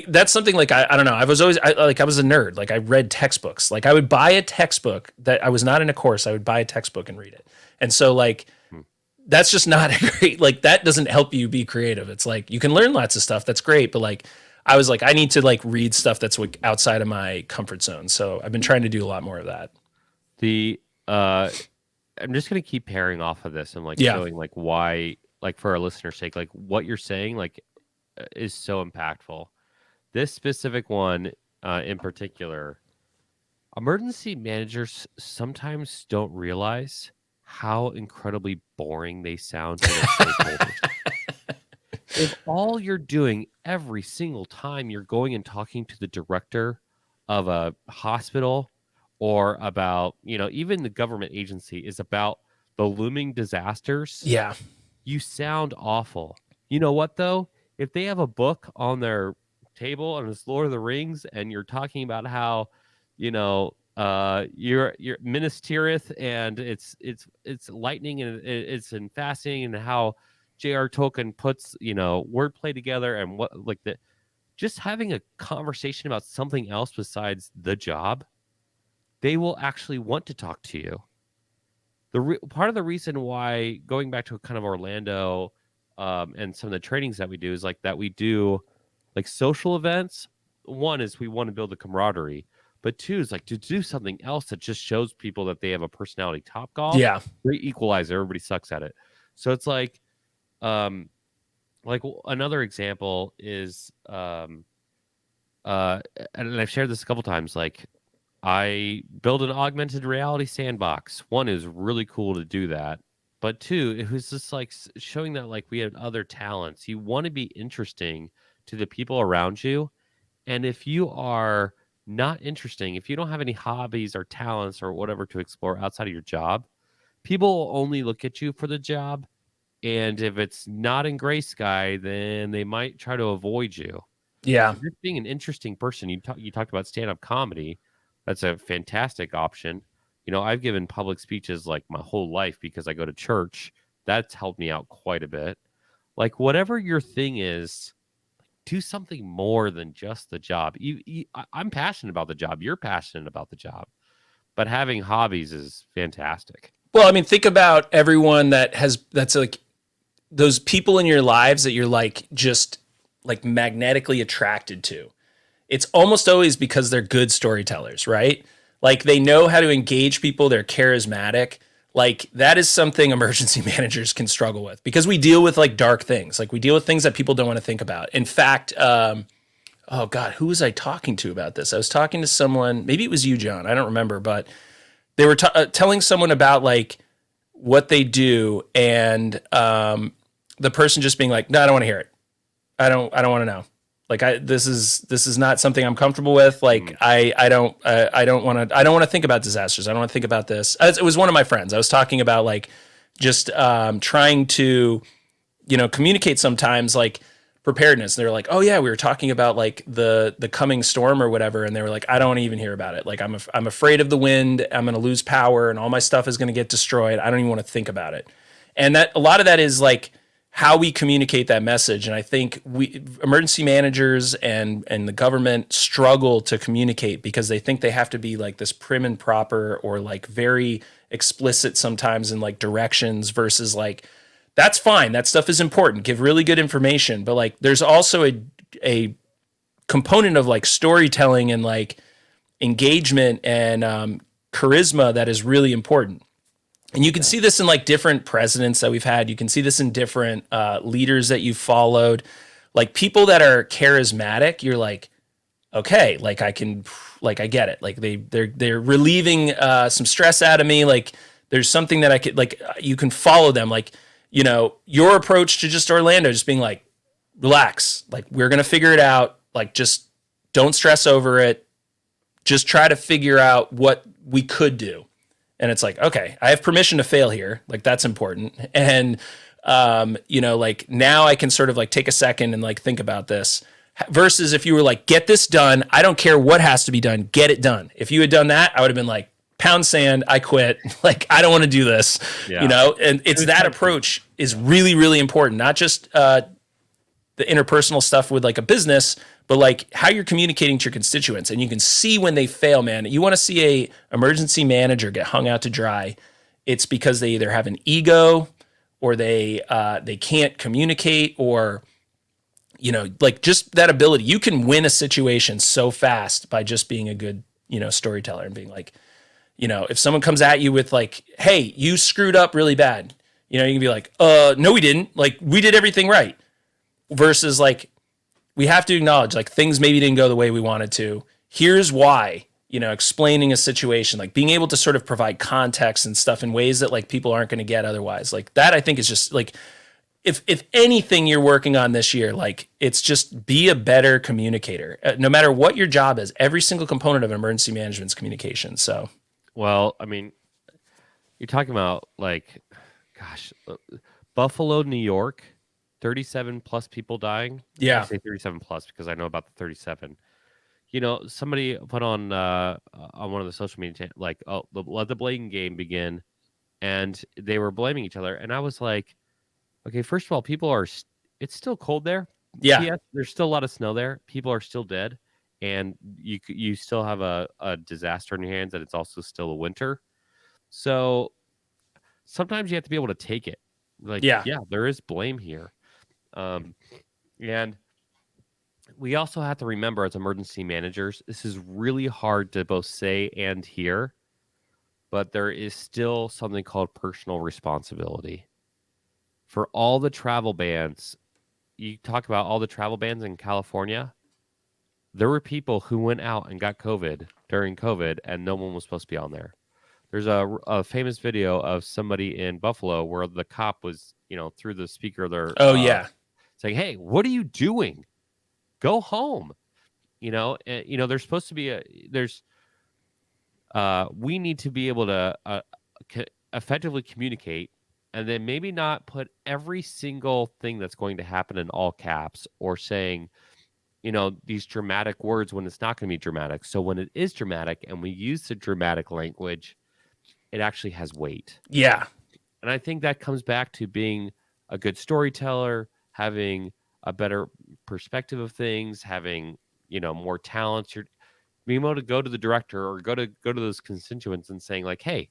that's something like, I don't know. I was a nerd. Like I read textbooks. Like I would buy a textbook that I was not in a course. I would buy a textbook and read it. And so like, that's just not a great, like that doesn't help you be creative. It's like, you can learn lots of stuff. That's great. But like, I was like, I need to like read stuff that's like outside of my comfort zone. So I've been trying to do a lot more of that. I'm just gonna keep pairing off of this and like showing like why, like for our listeners' sake, like what you're saying like is so impactful. This specific one in particular, emergency managers sometimes don't realize how incredibly boring they sound to their stakeholders. If all you're doing every single time you're going and talking to the director of a hospital or about, even the government agency is about the looming disasters. Yeah. You sound awful. You know what, though? If they have a book on their table and it's Lord of the Rings and you're talking about how, you're Minas Tirith and it's lightning and it's in fasting and how J.R. Tolkien puts, wordplay together and what, like the, just having a conversation about something else besides the job, they will actually want to talk to you. Part of the reason why, going back to kind of Orlando and some of the trainings that we do, is like that we do like social events. One is we want to build a camaraderie, but two is like to do something else that just shows people that they have a personality. Top golf, yeah, great equalizer. Everybody sucks at it. So it's like another example is, and I've shared this a couple times, like I built an augmented reality sandbox. One, is really cool to do that. But two, it was just like showing that like we have other talents. You want to be interesting to the people around you. And if you are not interesting, if you don't have any hobbies or talents or whatever to explore outside of your job, people will only look at you for the job. And if it's not in gray sky, then they might try to avoid you. Yeah. So just being an interesting person, you talked about stand-up comedy. That's a fantastic option. I've given public speeches like my whole life because I go to church. That's helped me out quite a bit. Like whatever your thing is, do something more than just the job. I'm passionate about the job. You're passionate about the job. But having hobbies is fantastic. Well, I mean, think about everyone that's like those people in your lives that you're like just like magnetically attracted to. It's almost always because they're good storytellers, right? Like they know how to engage people. They're charismatic. Like that is something emergency managers can struggle with because we deal with like dark things. Like we deal with things that people don't want to think about. In fact, oh God, who was I talking to about this? I was talking to someone, maybe it was you, John. I don't remember, but they were telling someone about like what they do. And the person just being like, no, I don't want to hear it. I don't want to know. Like this is not something I'm comfortable with. Like I don't want to think about disasters. I don't want to think about this. It was one of my friends. I was talking about like just trying to, communicate sometimes like preparedness. They're like, oh yeah, we were talking about like the coming storm or whatever. And they were like, I don't want to even hear about it. Like I'm afraid of the wind. I'm going to lose power and all my stuff is going to get destroyed. I don't even want to think about it. And that a lot of that is like how we communicate that message. And I think emergency managers and the government struggle to communicate because they think they have to be like this prim and proper or like very explicit sometimes in like directions versus like, that's fine. That stuff is important. Give really good information. But like, there's also a component of like storytelling and like engagement and charisma that is really important. And you can see this in like different presidents that we've had. You can see this in different leaders that you've followed. Like people that are charismatic, you're like, okay, like I get it. Like they're relieving some stress out of me. Like there's something that I could, like, you can follow them. Like, your approach to just Orlando, just being like, relax, like we're going to figure it out. Like, just don't stress over it. Just try to figure out what we could do. And it's like, okay, I have permission to fail here. Like that's important. And, like now I can sort of like take a second and like think about this. Versus if you were like, get this done. I don't care what has to be done. Get it done. If you had done that, I would have been like, pound sand, I quit. Like, I don't want to do this, and it's that approach is really, really important. Not just the interpersonal stuff with like a business, but like how you're communicating to your constituents. And you can see when they fail, man. You want to see a emergency manager get hung out to dry. It's because they either have an ego or they can't communicate, or like just that ability. You can win a situation so fast by just being a good, storyteller and being like, if someone comes at you with like, hey, you screwed up really bad, you can be like, no, we didn't. Like, we did everything right. Versus like, we have to acknowledge like things maybe didn't go the way we wanted to. Here's why, explaining a situation, like being able to sort of provide context and stuff in ways that like people aren't going to get otherwise. Like that, I think is just like, if anything you're working on this year, like it's just be a better communicator. No matter what your job is, every single component of emergency management is communication. So, well, I mean, you're talking about like, gosh, Buffalo, New York, 37 plus people dying. Yeah. I say 37 plus because I know about the 37. Somebody put on one of the social media, like, oh, let the blame game begin. And they were blaming each other. And I was like, okay, first of all, it's still cold there. Yeah. Yes, there's still a lot of snow there. People are still dead. And you still have a disaster in your hands, and it's also still a winter. So sometimes you have to be able to take it. Like, yeah, there is blame here. And we also have to remember as emergency managers, this is really hard to both say and hear, but there is still something called personal responsibility. For all the travel bans, you talk about all the travel bans in California, there were people who went out and got COVID during COVID, and no one was supposed to be on there. There's a famous video of somebody in Buffalo where the cop was, through the speaker of their saying, "Hey, what are you doing? Go home." There's supposed to be we need to be able to effectively communicate, and then maybe not put every single thing that's going to happen in all caps, or saying, these dramatic words when it's not going to be dramatic. So when it is dramatic and we use the dramatic language, it actually has weight. Yeah. And I think that comes back to being a good storyteller, having a better perspective of things, having, more talents. You're being able to go to the director or go to those constituents and saying like, hey,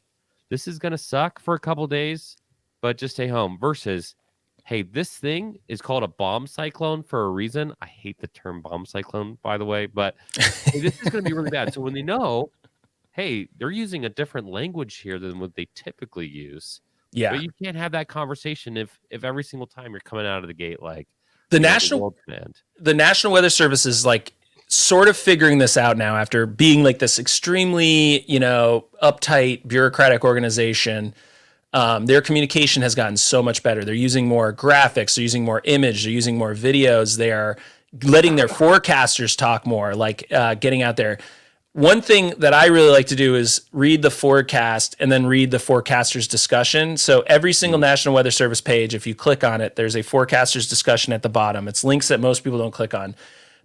this is going to suck for a couple days, but just stay home. Versus, hey, this thing is called a bomb cyclone for a reason. I hate the term bomb cyclone, by the way, but hey, this is going to be really bad. So when they know, hey, they're using a different language here than what they typically use. Yeah. But you can't have that conversation if every single time you're coming out of the gate like the National Weather Service is like sort of figuring this out now after being like this extremely, uptight bureaucratic organization. Their communication has gotten so much better. They're using more graphics, they're using more image, they're using more videos. They are letting their forecasters talk more, like getting out there. One thing that I really like to do is read the forecast and then read the forecaster's discussion. So every single National Weather Service page, if you click on it, there's a forecaster's discussion at the bottom. It's links that most people don't click on.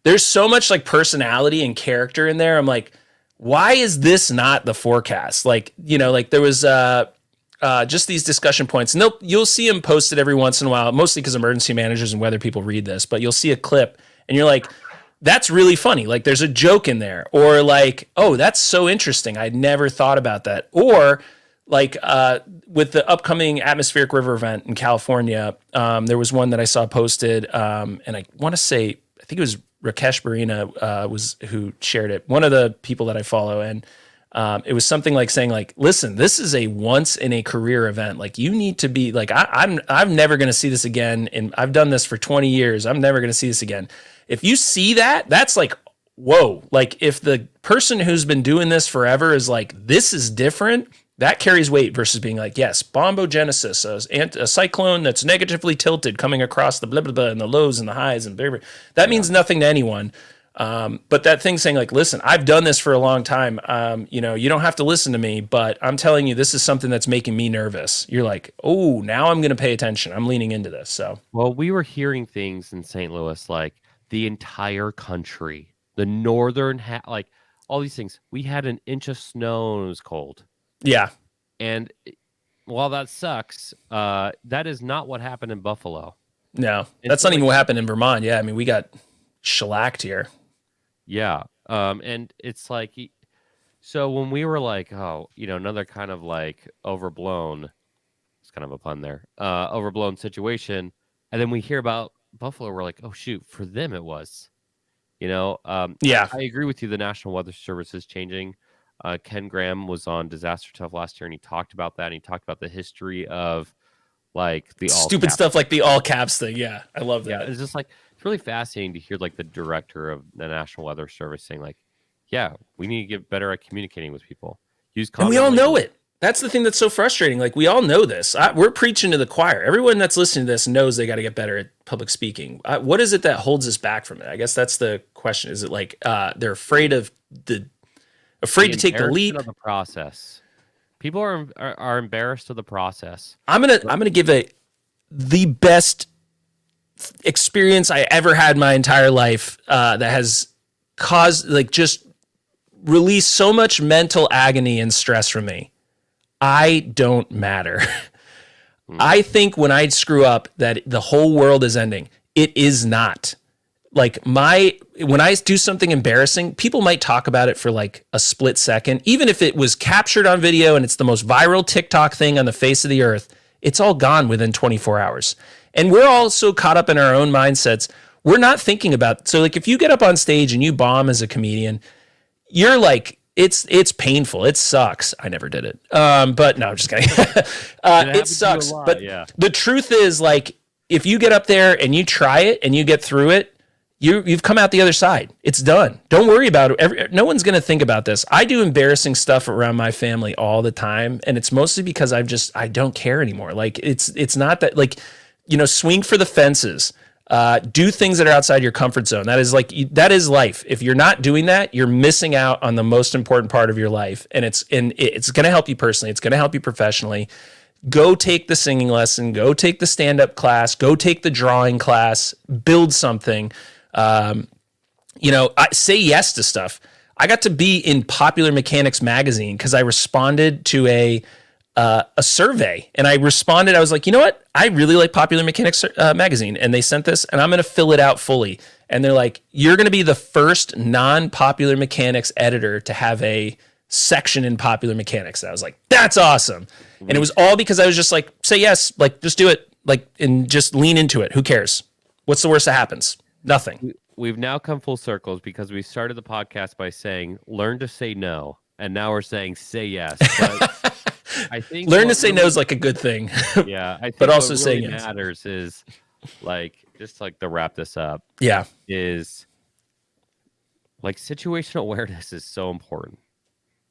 There's so much like personality and character in there. I'm like, why is this not the forecast? Like, like there was just these discussion points. And you'll see them posted every once in a while, mostly because emergency managers and weather people read this, but you'll see a clip and you're like, that's really funny. Like there's a joke in there, or like, oh, that's so interesting. I'd never thought about that. Or like with the upcoming atmospheric river event in California, there was one that I saw posted, and I want to say, I think it was Rakesh Barina was who shared it. One of the people that I follow, and It was something like saying like, listen, this is a once in a career event. Like you need to be like, I'm never going to see this again. And I've done this for 20 years. I'm never going to see this again. If you see that, that's like, whoa. Like if the person who's been doing this forever is like, this is different, that carries weight versus being like, yes, bombogenesis, a cyclone that's negatively tilted coming across the blah, blah, blah, and the lows and the highs and blah, blah. That means nothing to anyone. But that thing saying like, listen, I've done this for a long time. You know, you don't have to listen to me, but I'm telling you, this is something that's making me nervous. You're like, oh, now I'm going to pay attention. I'm leaning into this. So, well, we were hearing things in St. Louis, like the entire country, the northern like all these things. We had an inch of snow and it was cold. Yeah. And while that sucks, that is not what happened in Buffalo. No, that's not even what happened in Vermont. Yeah. I mean, we got shellacked here. Yeah. And it's like, so when we were like, oh, you know, another kind of like overblown, it's kind of a pun there, overblown situation. And then we hear about Buffalo. We're like, oh, shoot, for them it was, you know. Yeah. I agree with you. The National Weather Service is changing. Ken Graham was on Disaster Tough last year, and he talked about that. And he talked about the history of like the stupid stuff like the all caps thing. Yeah. I love that. Yeah. It's just like, it's really fascinating to hear like the director of the National Weather Service saying like, yeah, we need to get better at communicating with people. And we all know it. That's the thing that's so frustrating. Like we all know this. We're preaching to the choir. Everyone that's listening to this knows they got to get better at public speaking. What is it that holds us back from it? I guess that's the question. Is it like they're afraid of afraid to take the leap of the process? People are embarrassed of the process. I'm gonna give the best experience I ever had in my entire life that has caused like just released so much mental agony and stress from me. I don't matter. I think when I screw up that the whole world is ending. It is not. Like when I do something embarrassing, people might talk about it for like a split second. Even if it was captured on video and it's the most viral TikTok thing on the face of the earth, it's all gone within 24 hours. And we're all so caught up in our own mindsets. We're not thinking about, so like if you get up on stage and you bomb as a comedian, you're like, it's painful. It sucks. I never did it. But no, I'm just kidding. It sucks. But the truth is like, if you get up there and you try it and you get through it, you've come out the other side. It's done. Don't worry about it. No one's going to think about this. I do embarrassing stuff around my family all the time. And it's mostly because I don't care anymore. Like it's not that like, you know, swing for the fences, do things that are outside your comfort zone. That is that is life. If you're not doing that, you're missing out on the most important part of your life. And it's going to help you personally. It's going to help you professionally. Go take the singing lesson, go take the stand-up class, go take the drawing class, build something. You know, I say yes to stuff. I got to be in Popular Mechanics magazine because I responded to a survey, and I was like, you know what? I really like Popular Mechanics magazine, and they sent this, and I'm going to fill it out fully. And they're like, you're going to be the first non-Popular Mechanics editor to have a section in Popular Mechanics. And I was like, that's awesome. And it was all because I was just like, say yes, like just do it, like, and just lean into it. Who cares? What's the worst that happens? Nothing. We've now come full circles because we started the podcast by saying, learn to say no. And now we're saying, say yes. But I think learn to say no is like a good thing. Yeah. I think but also what saying really yes matters is like, just like to wrap this up. Yeah. Is like situational awareness is so important.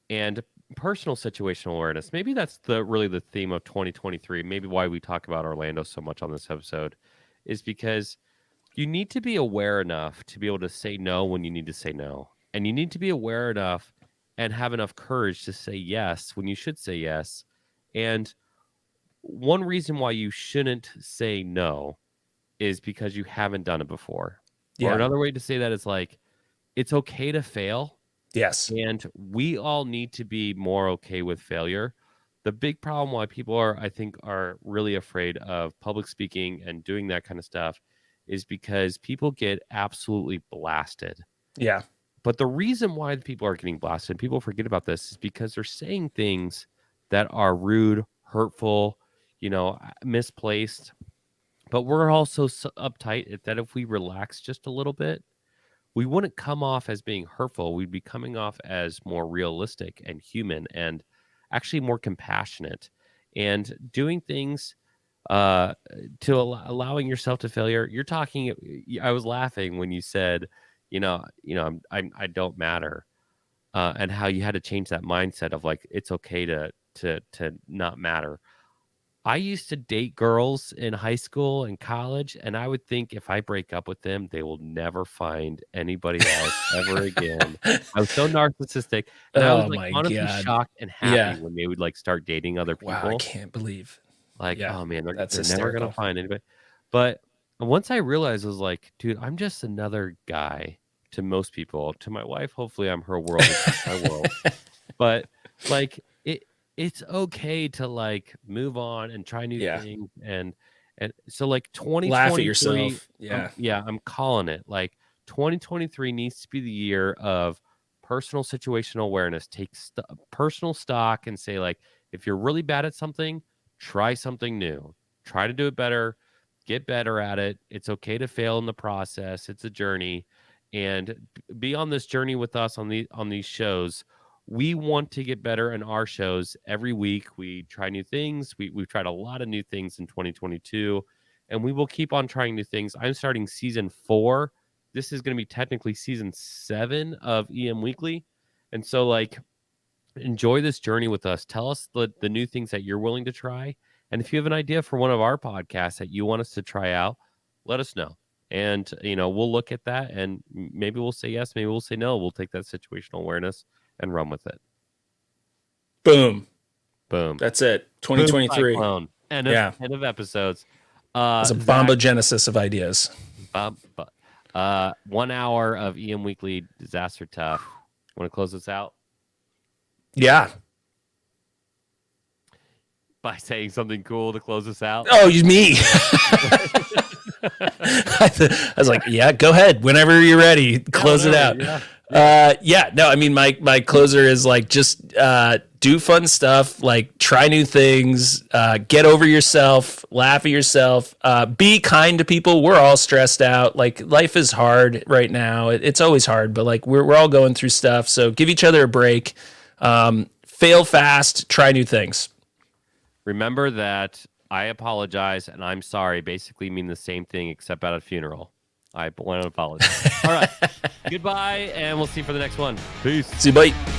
And personal situational awareness. Maybe that's really the theme of 2023. Maybe why we talk about Orlando so much on this episode is because you need to be aware enough to be able to say no when you need to say no. And you need to be aware enough and have enough courage to say yes when you should say yes. And one reason why you shouldn't say no is because you haven't done it before. Yeah. Or another way to say that is like, it's okay to fail. Yes. And we all need to be more okay with failure. The big problem why people I think are really afraid of public speaking and doing that kind of stuff is because people get absolutely blasted. Yeah. But the reason why people are getting blasted, and people forget about this, is because they're saying things that are rude, hurtful, you know, misplaced. But we're also so uptight that if we relax just a little bit, we wouldn't come off as being hurtful. We'd be coming off as more realistic and human and actually more compassionate and doing things to allowing yourself to failure. You're talking. I was laughing when you said, I don't matter, and how you had to change that mindset of like it's okay to not matter. I used to date girls in high school and college, and I would think if I break up with them, they will never find anybody else ever again. I was so narcissistic, and I was Oh like my honestly God. shocked and Yeah. happy when they would like start dating other Wow, I people. can't believe. Like, Yeah, oh man, they're that's never gonna hysterical. find anybody. But once I realized, I was like, dude, I'm just another guy to most people. To my wife, hopefully, I'm her world, and she's my world. But like it's okay to like move on and try new Yeah. things and so like Laugh at 2023, yourself. Yeah. I'm calling it. Like 2023 needs to be the year of personal situational awareness. Take personal stock and say like, if you're really bad at something, try something new. Try to do it better. Get better at it. It's okay to fail in the process. It's a journey, and be on this journey with us on these shows. We want to get better in our shows every week. We try new things. We've tried a lot of new things in 2022, and we will keep on trying new things. I'm starting season 4. This is going to be technically season 7 of EM Weekly. And so like, enjoy this journey with us. Tell us the new things that you're willing to try. And if you have an idea for one of our podcasts that you want us to try out, let us know. And, we'll look at that and maybe we'll say yes, maybe we'll say no. We'll take that situational awareness and run with it. Boom. Boom. That's it. 2023. Boom, end of episodes. It's a Zach, bombogenesis of ideas. 1 hour of EM Weekly Disaster Tough. Want to close this out? Yeah. By saying something cool to close us out? Oh, me. I was like, yeah, go ahead. Whenever you're ready, close it out. Yeah. No, I mean, my closer is like, just do fun stuff, like try new things, get over yourself, laugh at yourself, be kind to people. We're all stressed out. Like life is hard right now. It's always hard, but like we're all going through stuff. So give each other a break, fail fast, try new things. Remember that I apologize and I'm sorry basically mean the same thing except at a funeral. I want to apologize. All right. Goodbye, and we'll see you for the next one. Peace. See you, bye.